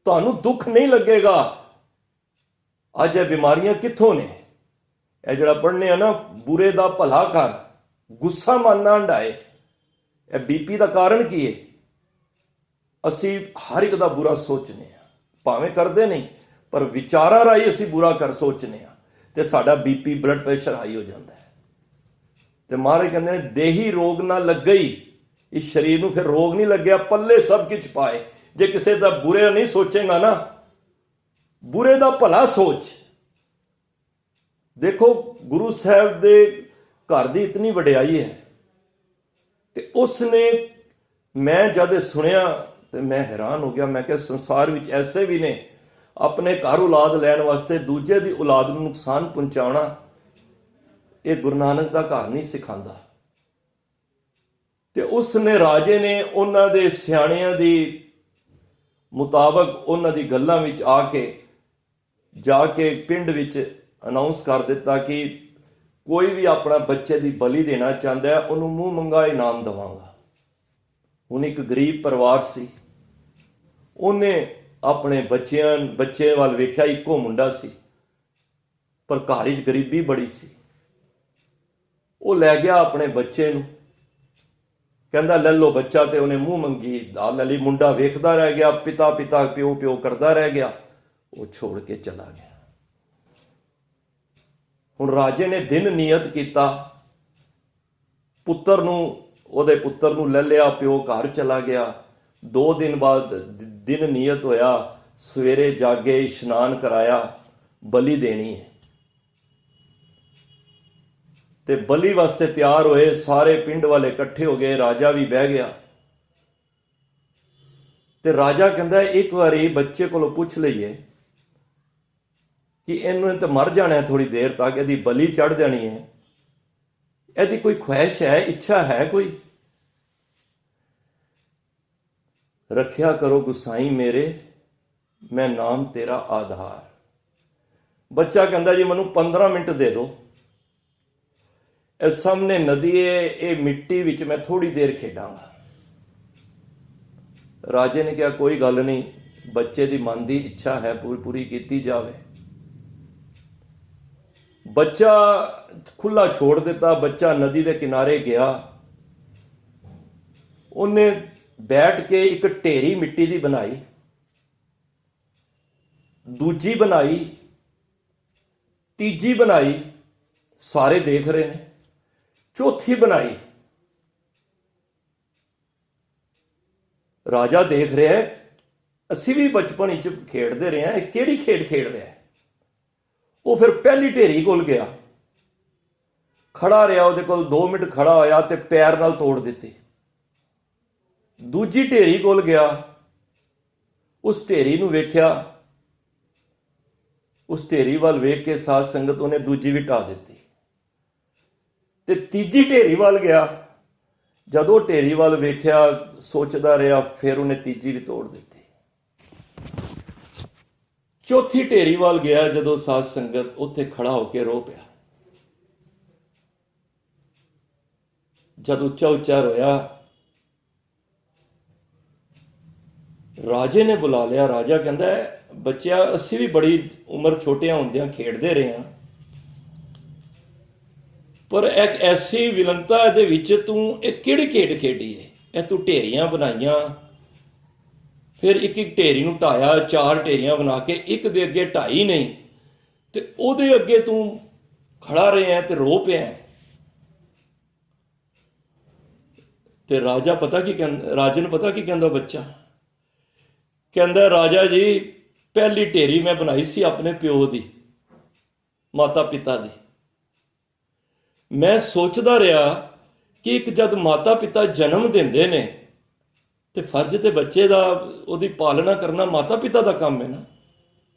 ਤੁਹਾਨੂੰ ਦੁੱਖ ਨਹੀਂ ਲੱਗੇਗਾ। ਅੱਜ ਇਹ ਬਿਮਾਰੀਆਂ ਕਿੱਥੋਂ ਨੇ? ਇਹ ਜਿਹੜਾ ਪੜ੍ਹਨੇ ਆ ਨਾ, ਬੁਰੇ ਦਾ ਭਲਾ ਕਰ, ਗੁੱਸਾ ਮਨ ਨਾ ਹੰਢਾਏ, ਇਹ ਬੀਪੀ ਦਾ ਕਾਰਨ ਕੀ ਹੈ? ਅਸੀਂ ਹਰ ਇੱਕ ਦਾ ਬੁਰਾ ਸੋਚਨੇ ਆ, ਭਾਵੇਂ ਕਰਦੇ ਨਹੀਂ, ਪਰ ਵਿਚਾਰਾਂ ਰਾਹੀਂ ਅਸੀਂ ਬੁਰਾ ਕਰ ਸੋਚਨੇ ਆ ਤੇ ਸਾਡਾ ਬੀਪੀ ਬਲੱਡ ਪ੍ਰੈਸ਼ਰ ਹਾਈ ਹੋ ਜਾਂਦਾ ਹੈ। ਤੇ ਮਹਾਰਾਜ ਕਹਿੰਦੇ ਨੇ ਦੇਹੀ ਰੋਗ ਨਾ ਲੱਗਈ, ਇਸ ਸਰੀਰ ਨੂੰ ਫਿਰ ਰੋਗ ਨਹੀਂ ਲੱਗਿਆ, ਪੱਲੇ ਸਭ ਕੁਝ ਪਾਏ। ਜੇ ਕਿਸੇ ਦਾ ਬੁਰੇ ਨਹੀਂ ਸੋਚੇਗਾ ਨਾ, ਬੁਰੇ ਦਾ ਭਲਾ ਸੋਚ। ਦੇਖੋ ਗੁਰੂ ਸਾਹਿਬ ਦੇ ਘਰ ਦੀ ਇਤਨੀ ਵਡਿਆਈ ਹੈ ਤੇ ਉਸਨੇ, ਮੈਂ ਜਦ ਸੁਣਿਆ ਤੇ ਮੈਂ ਹੈਰਾਨ ਹੋ ਗਿਆ। ਮੈਂ ਕਿਹਾ ਸੰਸਾਰ ਵਿੱਚ ਐਸੇ ਵੀ ਨੇ, ਆਪਣੇ ਘਰ ਔਲਾਦ ਲੈਣ ਵਾਸਤੇ ਦੂਜੇ ਦੀ ਔਲਾਦ ਨੂੰ ਨੁਕਸਾਨ ਪਹੁੰਚਾਉਣਾ, ਇਹ ਗੁਰੂ ਨਾਨਕ ਦਾ ਘਰ ਨਹੀਂ ਸਿਖਾਉਂਦਾ। ਤੇ ਉਸਨੇ, ਰਾਜੇ ਨੇ ਉਹਨਾਂ ਦੇ ਸਿਆਣਿਆਂ ਦੀ ਮੁਤਾਬਕ ਉਹਨਾਂ ਦੀ ਗੱਲਾਂ ਵਿੱਚ ਆ ਕੇ ਜਾ ਕੇ ਪਿੰਡ ਵਿੱਚ ਅਨਾਉਂਸ ਕਰ ਦਿੱਤਾ ਕਿ ਕੋਈ ਵੀ ਆਪਣਾ ਬੱਚੇ ਦੀ ਬਲੀ ਦੇਣਾ ਚਾਹੁੰਦਾ ਹੈ, ਉਹਨੂੰ ਮੂੰਹ ਮੰਗਾ ਇਨਾਮ ਦੇਵਾਂਗਾ। ਹੁਣ ਇੱਕ ਗਰੀਬ ਪਰਿਵਾਰ ਸੀ, ਉਹਨੇ ਆਪਣੇ ਬੱਚੇ ਵੱਲ ਵੇਖਿਆ, ਇੱਕੋ ਮੁੰਡਾ ਸੀ ਪਰ ਘਰ ਵਿੱਚ ਗਰੀਬੀ ਬੜੀ ਸੀ। ਉਹ ਲੈ ਗਿਆ ਆਪਣੇ ਬੱਚੇ ਨੂੰ, ਕਹਿੰਦਾ ਲੈ ਲਓ ਬੱਚਾ, ਤੇ ਉਹਨੇ ਮੂੰਹ ਮੰਗੀ ਦਾਲ ਲੈ ਲਈ। ਮੁੰਡਾ ਵੇਖਦਾ ਰਹਿ ਗਿਆ, ਪਿਤਾ ਪਿਓ ਕਰਦਾ ਰਹਿ ਗਿਆ, ਉਹ ਛੋੜ ਕੇ ਚਲਾ ਗਿਆ। ਹੁਣ ਰਾਜੇ ਨੇ ਦਿਨ ਨਿਯਤ ਕੀਤਾ, ਉਹਦੇ ਪੁੱਤਰ ਨੂੰ ਲੈ ਲਿਆ, ਪਿਓ ਘਰ ਚਲਾ ਗਿਆ। 2 ਦਿਨ ਬਾਅਦ ਦਿਨ ਨਿਯਤ ਹੋਇਆ, ਸਵੇਰੇ ਜਾਗੇ, ਇਸ਼ਨਾਨ ਕਰਾਇਆ, ਬਲੀ ਦੇਣੀ ਹੈ। ਤੇ ਬਲੀ ਵਾਸਤੇ ਤਿਆਰ ਹੋਏ, ਸਾਰੇ ਪਿੰਡ ਵਾਲੇ ਇਕੱਠੇ ਹੋ ਗਏ, ਰਾਜਾ ਵੀ ਬਹਿ ਗਿਆ। ਤੇ ਰਾਜਾ ਕਹਿੰਦਾ ਇੱਕ ਵਾਰੀ ਬੱਚੇ ਕੋਲੋਂ ਪੁੱਛ ਲਈਏ ਕਿ ਇਹਨੂੰ ਤਾਂ ਮਰ ਜਾਣਾ ਥੋੜੀ ਦੇਰ ਤੱਕ, ਇਹਦੀ ਬਲੀ ਚੜ ਜਾਣੀ ਹੈ, ਇਹਦੀ ਕੋਈ ਖੁਆਇਸ਼ ਹੈ, ਇੱਛਾ ਹੈ ਕੋਈ? ਰੱਖਿਆ ਕਰੋ ਗੁਸਾਈ ਮੇਰੇ, ਮੈਂ ਨਾਮ ਤੇਰਾ ਆਧਾਰ। ਬੱਚਾ ਕਹਿੰਦਾ ਜੀ ਮੈਨੂੰ 15 ਮਿੰਟ ਦੇ ਦਿਓ, ਇਹ ਸਾਹਮਣੇ ਨਦੀ ਹੈ, ਇਹ ਮਿੱਟੀ ਵਿੱਚ ਮੈਂ ਥੋੜੀ ਦੇਰ ਖੇਡਾਂਗਾ। ਰਾਜੇ ਨੇ ਕਿਹਾ ਕੋਈ ਗੱਲ ਨਹੀਂ, ਬੱਚੇ ਦੀ ਮਨ ਦੀ ਇੱਛਾ ਹੈ, ਪੂਰੀ ਕੀਤੀ ਜਾਵੇ। ਬੱਚਾ ਖੁੱਲਾ ਛੋੜ ਦਿੱਤਾ, ਬੱਚਾ ਨਦੀ ਦੇ ਕਿਨਾਰੇ ਗਿਆ। ਉਹਨੇ ਬੈਠ ਕੇ ਇੱਕ ਢੇਰੀ ਮਿੱਟੀ ਦੀ ਬਣਾਈ, ਦੂਜੀ ਬਣਾਈ, ਤੀਜੀ ਬਣਾਈ, ਸਾਰੇ ਦੇਖ ਰਹੇ ਨੇ, ਚੌਥੀ ਬਣਾਈ। ਰਾਜਾ ਦੇਖ ਰਿਹਾ ਅਸੀਂ ਵੀ ਬਚਪਨ ਵਿੱਚ ਖੇਡਦੇ ਰਹੇ ਹਾਂ, ਇਹ ਕਿਹੜੀ ਖੇਡ ਖੇਡ ਰਿਹਾ ਹੈ? ਉਹ ਫਿਰ ਪਹਿਲੀ ਢੇਰੀ ਕੋਲ ਗਿਆ, ਖੜਾ ਰਿਹਾ, ਉਹਦੇ ਕੋਲ 2 ਮਿੰਟ ਖੜਾ ਹੋਇਆ ਤੇ ਪੈਰ ਨਾਲ ਤੋੜ ਦਿੱਤੀ। ਦੂਜੀ ਢੇਰੀ ਕੋਲ ਗਿਆ, ਉਸ ਢੇਰੀ ਨੂੰ ਵੇਖਿਆ, ਉਸ ਢੇਰੀ ਵੱਲ ਵੇਖ ਕੇ ਸਾਧ ਸੰਗਤ ਉਹਨੇ ਦੂਜੀ ਵੀ ਢਾ ਦਿੱਤੀ। ਤੇ ਤੀਜੀ ਢੇਰੀ ਵੱਲ ਗਿਆ, ਜਦੋਂ ਢੇਰੀ ਵੱਲ ਵੇਖਿਆ ਸੋਚਦਾ ਰਿਹਾ, ਫਿਰ ਉਹਨੇ ਤੀਜੀ ਵੀ ਤੋੜ ਦਿੱਤੀ। ਚੌਥੀ ਢੇਰੀ ਵੱਲ ਗਿਆ, ਜਦੋਂ ਸਾਧ ਸੰਗਤ ਉੱਥੇ ਖੜਾ ਹੋ ਕੇ ਰੋ ਪਿਆ। ਜਦ ਉੱਚਾ ਰੋਇਆ, ਰਾਜੇ ਨੇ ਬੁਲਾ ਲਿਆ। ਰਾਜਾ ਕਹਿੰਦਾ ਬੱਚਿਆ, ਅਸੀਂ ਵੀ ਬੜੀ ਉਮਰ ਛੋਟਿਆਂ ਹੁੰਦਿਆਂ ਖੇਡਦੇ ਰਹੇ ਹਾਂ, ਪਰ ਇੱਕ ਐਸੀ ਵਿਲਨਤਾ ਇਹਦੇ ਵਿੱਚ, ਤੂੰ ਇਹ ਕਿਹੜੀ ਖੇਡ ਖੇਡੀ ਹੈ? ਇਹ ਤੂੰ ਢੇਰੀਆਂ ਬਣਾਈਆਂ, ਫਿਰ ਇੱਕ ਢੇਰੀ ਨੂੰ ਢਾਇਆ, 4 ਢੇਰੀਆਂ ਬਣਾ ਕੇ, ਇੱਕ ਦੇ ਅੱਗੇ ਢਾਈ ਨਹੀਂ, ਤੇ ਉਹਦੇ ਅੱਗੇ ਤੂੰ ਖੜਾ ਰਿਹਾ ਤੇ ਰੋ ਪਿਆ। ਤੇ ਰਾਜਾ ਰਾਜੇ ਨੂੰ ਪਤਾ ਕੀ ਕਹਿੰਦਾ ਬੱਚਾ? ਕਹਿੰਦਾ ਰਾਜਾ ਜੀ, ਪਹਿਲੀ ਢੇਰੀ ਮੈਂ ਬਣਾਈ ਸੀ ਆਪਣੇ ਪਿਓ ਦੀ, ਮਾਤਾ ਪਿਤਾ ਦੀ। ਮੈਂ ਸੋਚਦਾ ਰਿਹਾ ਕਿ ਇੱਕ ਜਦ ਮਾਤਾ ਪਿਤਾ ਜਨਮ ਦਿੰਦੇ ਨੇ ਤੇ ਫਰਜ਼ ਤੇ ਬੱਚੇ ਦਾ, ਉਹਦੀ ਪਾਲਣਾ ਕਰਨਾ ਮਾਤਾ ਪਿਤਾ ਦਾ ਕੰਮ ਹੈ ਨਾ।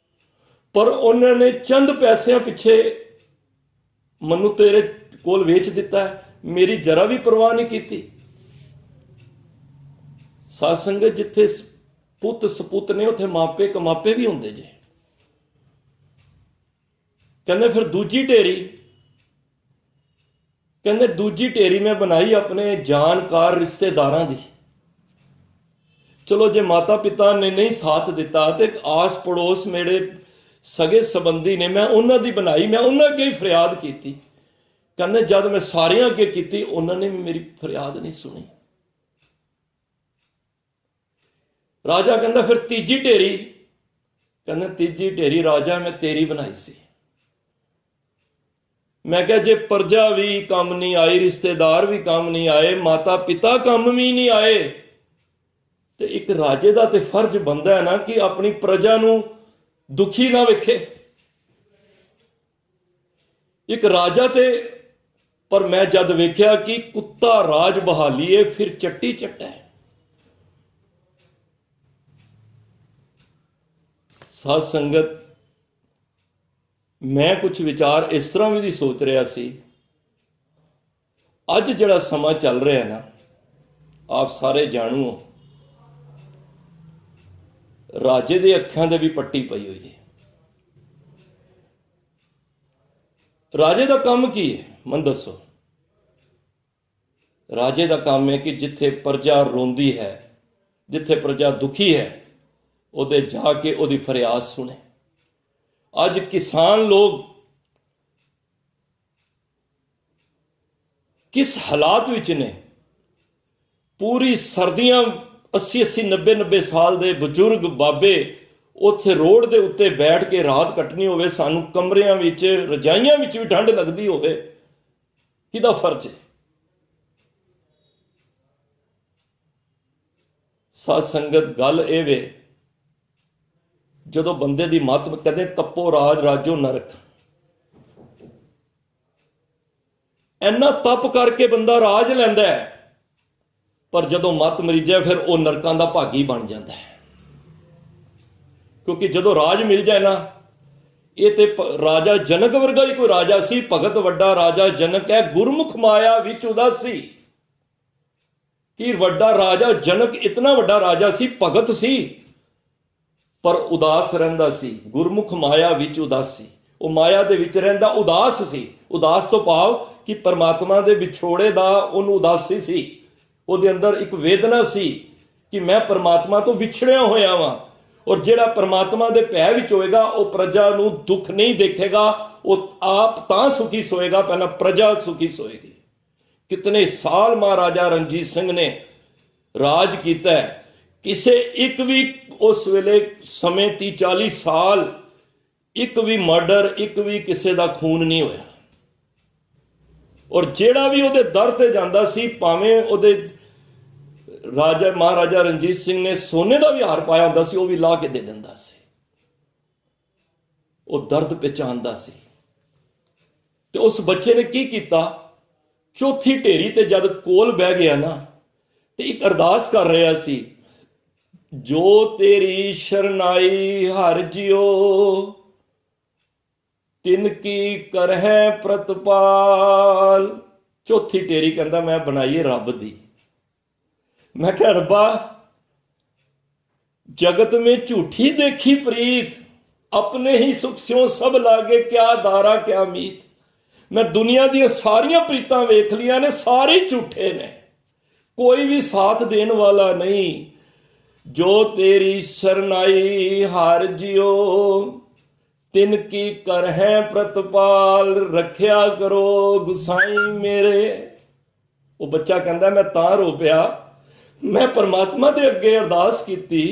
ਪਰ ਉਹਨਾਂ ਨੇ ਚੰਦ ਪੈਸਿਆਂ ਪਿੱਛੇ ਮੈਨੂੰ ਤੇਰੇ ਕੋਲ ਵੇਚ ਦਿੱਤਾ, ਮੇਰੀ ਜਰਾ ਵੀ ਪਰਵਾਹ ਨਹੀਂ ਕੀਤੀ। ਸਾਧ ਸੰਗਤ, ਜਿੱਥੇ ਪੁੱਤ ਸਪੁੱਤ ਨੇ ਉੱਥੇ ਮਾਪੇ ਕਮਾਪੇ ਵੀ ਹੁੰਦੇ ਜੇ। ਕਹਿੰਦੇ ਫਿਰ ਦੂਜੀ ਢੇਰੀ, ਕਹਿੰਦੇ ਦੂਜੀ ਢੇਰੀ ਮੈਂ ਬਣਾਈ ਆਪਣੇ ਜਾਣਕਾਰ ਰਿਸ਼ਤੇਦਾਰਾਂ ਦੀ। ਚਲੋ ਜੇ ਮਾਤਾ ਪਿਤਾ ਨੇ ਨਹੀਂ ਸਾਥ ਦਿੱਤਾ ਤੇ ਆਸ ਪੜੋਸ ਮੇਰੇ ਸਗੇ ਸੰਬੰਧੀ ਨੇ, ਮੈਂ ਉਹਨਾਂ ਦੀ ਬਣਾਈ, ਮੈਂ ਉਹਨਾਂ ਅੱਗੇ ਹੀ ਫਰਿਆਦ ਕੀਤੀ। ਕਹਿੰਦੇ ਜਦ ਮੈਂ ਸਾਰਿਆਂ ਅੱਗੇ ਕੀਤੀ ਉਹਨਾਂ ਨੇ ਵੀ ਮੇਰੀ ਫਰਿਆਦ ਨਹੀਂ ਸੁਣੀ। ਰਾਜਾ ਕਹਿੰਦਾ ਫਿਰ ਤੀਜੀ ਢੇਰੀ, ਕਹਿੰਦਾ ਤੀਜੀ ਢੇਰੀ ਰਾਜਾ ਮੈਂ ਤੇਰੀ ਬਣਾਈ ਸੀ। ਮੈਂ ਕਿਹਾ ਜੇ ਪ੍ਰਜਾ ਵੀ ਕੰਮ ਨਹੀਂ ਆਈ, ਰਿਸ਼ਤੇਦਾਰ ਵੀ ਕੰਮ ਨਹੀਂ ਆਏ, ਮਾਤਾ ਪਿਤਾ ਕੰਮ ਵੀ ਨਹੀਂ ਆਏ, ਤੇ ਇੱਕ ਰਾਜੇ ਦਾ ਤੇ ਫਰਜ਼ ਬਣਦਾ ਹੈ ਨਾ ਕਿ ਆਪਣੀ ਪ੍ਰਜਾ ਨੂੰ ਦੁਖੀ ਨਾ ਵੇਖੇ। ਇੱਕ ਰਾਜਾ ਤੇ, ਪਰ ਮੈਂ ਜਦ ਵੇਖਿਆ ਕਿ ਕੁੱਤਾ ਰਾਜ ਬਹਾਲੀਏ ਫਿਰ ਚੱਟੀ ਚੱਟਾ। ਸਾਧ ਸੰਗਤ, ਮੈਂ ਕੁਝ ਵਿਚਾਰ ਇਸ ਤਰ੍ਹਾਂ ਵੀ ਸੋਚ ਰਿਹਾ ਸੀ। ਅੱਜ ਜਿਹੜਾ ਸਮਾਂ ਚੱਲ ਰਿਹਾ ਨਾ, ਆਪ ਸਾਰੇ ਜਾਣੂ ਹੋ, ਰਾਜੇ ਦੇ ਅੱਖਾਂ ਦੇ ਵੀ ਪੱਟੀ ਪਈ ਹੋਈ ਹੈ। ਰਾਜੇ ਦਾ ਕੰਮ ਕੀ ਹੈ ਮੈਨੂੰ ਦੱਸੋ? ਰਾਜੇ ਦਾ ਕੰਮ ਹੈ ਕਿ ਜਿੱਥੇ ਪ੍ਰਜਾ ਰੋਂਦੀ ਹੈ, ਜਿੱਥੇ ਪ੍ਰਜਾ ਦੁਖੀ ਹੈ, ਉਹਦੇ ਜਾ ਕੇ ਉਹਦੀ ਫਰਿਆਦ ਸੁਣੇ। ਅੱਜ ਕਿਸਾਨ ਲੋਕ ਕਿਸ ਹਾਲਾਤ ਵਿੱਚ ਨੇ? ਪੂਰੀ ਸਰਦੀਆਂ 80-80 90-90 ਸਾਲ ਦੇ ਬਜ਼ੁਰਗ ਬਾਬੇ ਉੱਥੇ ਰੋਡ ਦੇ ਉੱਤੇ ਬੈਠ ਕੇ ਰਾਤ ਕੱਟਣੀ ਹੋਵੇ, ਸਾਨੂੰ ਕਮਰਿਆਂ ਵਿੱਚ ਰਜਾਈਆਂ ਵਿੱਚ ਵੀ ਠੰਡ ਲੱਗਦੀ ਹੋਵੇ, ਕਿਹਦਾ ਫਰਜ਼ ਹੈ? ਸਾਧ ਸੰਗਤ, ਗੱਲ ਇਹ ਵੇ, ਜਦੋਂ ਬੰਦੇ ਦੀ ਮੱਤ ਕਹਿੰਦੇ ਤਪੋ ਰਾਜ ਰਾਜੋ ਨਰਕ, ਇੰਨਾ ਤਪ ਕਰਕੇ ਬੰਦਾ ਰਾਜ ਲੈਂਦਾ ਹੈ, ਪਰ ਜਦੋਂ ਮੱਤ ਮਰੀ ਜਾਏ ਫਿਰ ਉਹ ਨਰਕਾਂ ਦਾ ਭਾਗੀ ਬਣ ਜਾਂਦਾ ਹੈ। ਕਿਉਂਕਿ ਜਦੋਂ ਰਾਜ ਮਿਲ ਜਾਏ ਨਾ, ਇਹ ਤੇ ਰਾਜਾ ਜਨਕ ਵਰਗਾ ਹੀ ਕੋਈ ਰਾਜਾ ਸੀ, ਭਗਤ ਵੱਡਾ ਰਾਜਾ ਜਨਕ ਹੈ, ਗੁਰਮੁਖ ਮਾਇਆ ਵਿੱਚ ਉਦਾਸੀ। ਕਿ ਵੱਡਾ ਰਾਜਾ ਜਨਕ ਇਤਨਾ ਵੱਡਾ ਰਾਜਾ ਸੀ, ਭਗਤ ਸੀ, ਪਰ ਉਦਾਸ ਰਹਿੰਦਾ ਸੀ। ਗੁਰਮੁਖ ਮਾਇਆ ਵਿੱਚ ਉਦਾਸੀ, ਉਹ ਮਾਇਆ ਦੇ ਵਿੱਚ ਰਹਿੰਦਾ ਉਦਾਸ ਸੀ। ਉਦਾਸ ਤੋਂ ਭਾਵ ਕਿ ਪਰਮਾਤਮਾ ਦੇ ਵਿਛੋੜੇ ਦਾ ਉਹਨੂੰ ਉਦਾਸੀ ਸੀ। ਉਹਦੇ ਅੰਦਰ ਇੱਕ ਵੇਦਨਾ ਸੀ ਕਿ ਮੈਂ ਪਰਮਾਤਮਾ ਤੋਂ ਵਿਛੜਿਆ ਹੋਇਆ ਵਾਂ। ਔਰ ਜਿਹੜਾ ਪਰਮਾਤਮਾ ਦੇ ਭੈ ਵਿੱਚ ਹੋਏਗਾ ਉਹ ਪ੍ਰਜਾ ਨੂੰ ਦੁੱਖ ਨਹੀਂ ਦੇਖੇਗਾ, ਉਹ ਆਪ ਤਾਂ ਸੁਖੀ ਸੋਏਗਾ, ਪਹਿਲਾਂ ਪ੍ਰਜਾ ਸੁਖੀ ਸੋਏਗੀ। ਕਿਤਨੇ ਸਾਲ ਮਹਾਰਾਜਾ ਰਣਜੀਤ ਸਿੰਘ ਨੇ ਰਾਜ ਕੀਤਾ ਹੈ, ਕਿਸੇ ਇੱਕ ਵੀ ਉਸ ਵੇਲੇ ਸਮੇਂ 30-40 ਸਾਲ ਇੱਕ ਵੀ ਮਰਡਰ, ਇੱਕ ਵੀ ਕਿਸੇ ਦਾ ਖੂਨ ਨਹੀਂ ਹੋਇਆ। ਔਰ ਜਿਹੜਾ ਵੀ ਉਹਦੇ ਦਰ ਤੇ ਜਾਂਦਾ ਸੀ, ਭਾਵੇਂ ਉਹਦੇ ਰਾਜਾ ਮਹਾਰਾਜਾ ਰਣਜੀਤ ਸਿੰਘ ਨੇ ਸੋਨੇ ਦਾ ਵੀ ਹਾਰ ਪਾਇਆ ਹੁੰਦਾ ਸੀ, ਉਹ ਵੀ ਲਾ ਕੇ ਦੇ ਦਿੰਦਾ ਸੀ। ਉਹ ਦਰਦ ਪਹਿਚਾਨਦਾ ਸੀ। ਤੇ ਉਸ ਬੱਚੇ ਨੇ ਕੀ ਕੀਤਾ? ਚੌਥੀ ਢੇਰੀ ਤੇ ਜਦ ਕੋਲ ਬਹਿ ਗਿਆ ਨਾ, ਤੇ ਇੱਕ ਅਰਦਾਸ ਕਰ ਰਿਹਾ ਸੀ, ਜੋ ਤੇਰੀ ਸ਼ਰਨਾਈ ਹਰ ਜਿਉ, ਤਿਨ ਕੀ ਕਰਹਿ ਪ੍ਰਤਪਾਲ। ਚੌਥੀ ਢੇਰੀ ਕਹਿੰਦਾ ਮੈਂ ਬਣਾਈ ਰੱਬ ਦੀ। मैं कह रब्बा, जगत में झूठी देखी प्रीत, अपने ही सुख स्यों सब लागे, क्या दारा क्या मीत। मैं दुनिया दी सारियां प्रीतां वेख लियां ने, सारे झूठे ने, कोई भी साथ देने वाला नहीं। जो तेरी शरनाई हार जियो, तिन की कर है प्रतपाल, रखिया करो गुसाई मेरे। वो बच्चा कहता मैं तां रो पिया, मैं परमात्मा दे अगे अरदास कीती,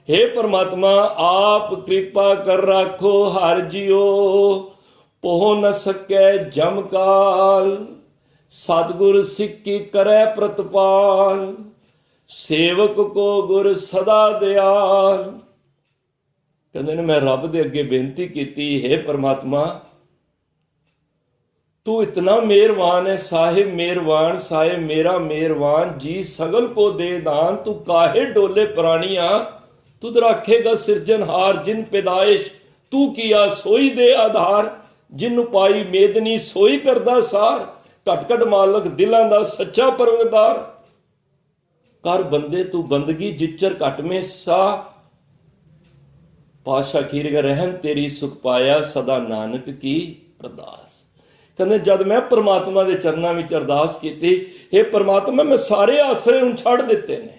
हे परमात्मा आप कृपा कर राखो हर जियो, पोह न सकै जम काल, सतगुर सिक्की करे प्रतपाल, सेवक को गुर सदा दयाल। कहते ने मैं रब दे अगे बेनती कीती, हे परमात्मा तू इतना मेहरबान है, साहिब मेहरबान, साहिब मेरा मेहरबान, जी सगल को दे दान, तू काहे डोले प्राणिया, तुद रखेगा सिरजनहार, जिन पैदाइश तू किया सोई दे आधार, जिन पाई मेदनी सोई करदा सार, घट घट मालक दिलां दा सच्चा परवरदार। कर बंदे तू बंदगी जिचर घट में सा। पातशाह खीर का रहम तेरी सुख पाया सदा नानक की अरदास। कहते जब मैं परमात्मा के चरणों में अरदास की, हे परमात्मा मैं सारे आसरे हूं छड़ दिते ने,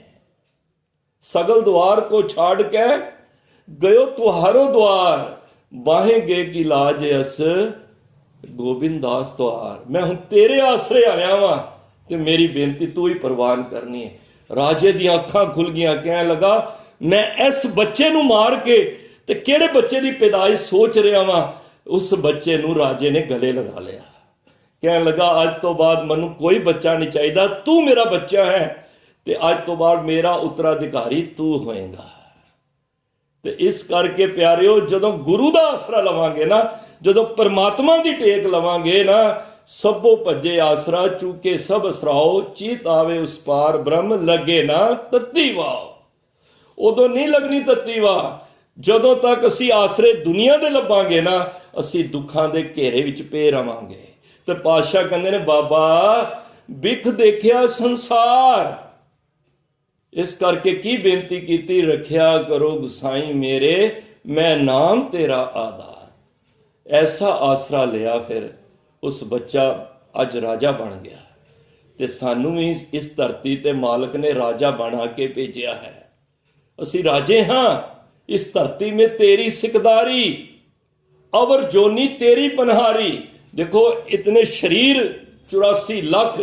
सगल द्वार को छाड़ के गयो तुहारो द्वार, बाहे गे की लाज अस गोबिंद दास द्वार। मैं हूं तेरे आसरे आया वां ते मेरी बेनती तू ही प्रवान करनी है। राजे दी अखां खुल गईयां, कहने लगा मैं इस बच्चे नूं मार के ते किहड़े बच्चे दी पैदाइश सोच रहा वां। उस बच्चे नूं राजे ने गले लगा लिया, कहने लगा अज तो बाद मैनूं कोई बच्चा नहीं चाहिए, तू मेरा बच्चा है ते अज तो बाद मेरा उत्तराधिकारी तू होएगा। ते इस करके प्यारिओ जदों गुरु दा आसरा लवांगे ना, जदों परमात्मा दी टेक लवांगे ना, सबो भजे आसरा चूके सब असराओ, चीत आवे उस पार ब्रह्म लगे ना तत्ती वाह। उदों नहीं लगनी तत्ती वाह जदों तक असी आसरे दुनिया दे लभांगे ना, असी दुखां दे घेरे विच पे रवांगे। ते पातशाह कहंदे ने बाबा बिख देखिया संसार, इस करके की बेनती की, रखिया करो गुसाई मेरे मैं नाम तेरा आधार। ऐसा आसरा लिया, फिर उस बच्चा अज राजा बन गया। ते सानू भी इस धरती ते मालक ने राजा बना के भेजा है। असी राजे हाँ, इस धरती में तेरी सिकदारी, अवर जोनी तेरी पनहारी। देखो इतने शरीर 84 लाख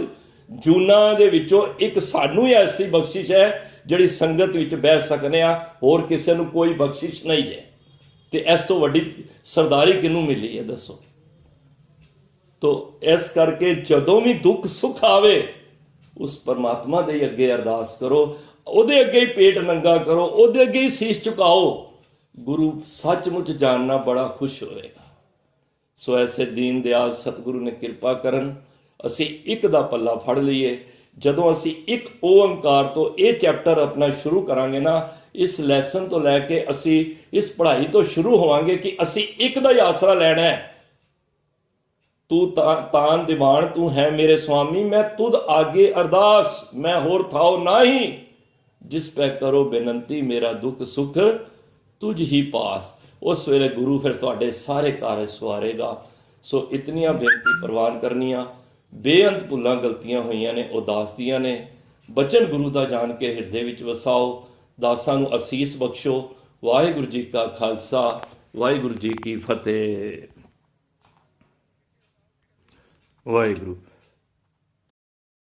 जूना दे विचों एक सानू ही ऐसी बख्शिश है जिहड़ी संगत विच बह सकने आ, होर किसी नूं कोई बख्शिश नहीं है। ते इस तो वड्डी सरदारी किनूं मिली है दसो। तो इस करके जदों भी दुख सुख आवे उस परमात्मा दे अगे अरदास करो, उहदे अगे ही पेट नंगा करो, उहदे अगे ही शीश झुकाओ। गुरु सचमुच जानना बड़ा खुश होएगा। सो ऐसे दीन दयाल सतगुरु ने कृपा करन असी एक दा पल्ला फड़ लईए। जदों असी एक ओंकार तो ये चैप्टर अपना शुरू करांगे ना, इस लैसन तो लैके असी इस पढ़ाई तो शुरू होवांगे कि असी एक दा ही आसरा लैना है। तू तान दीवान तू है मेरे स्वामी, मैं तुद आगे अरदास मैं होर थाओ नाही, जिस पे करो बेनंती मेरा दुख सुख तुझ ही पास। उस वेले गुरु फिर तुहाडे सारे कारज सवारेगा। सो इतनियां बेनती प्रवान करनियां, बेअंत भुल्लां गलतियां होईयां ने उदास दियां ने, बचन गुरु दा जान के हिरदे विच वसाओ, दासां नूं असीस बख्शो। वाहिगुरू जी का खालसा, वाहिगुरू जी की फतेह। वाहिगुरू।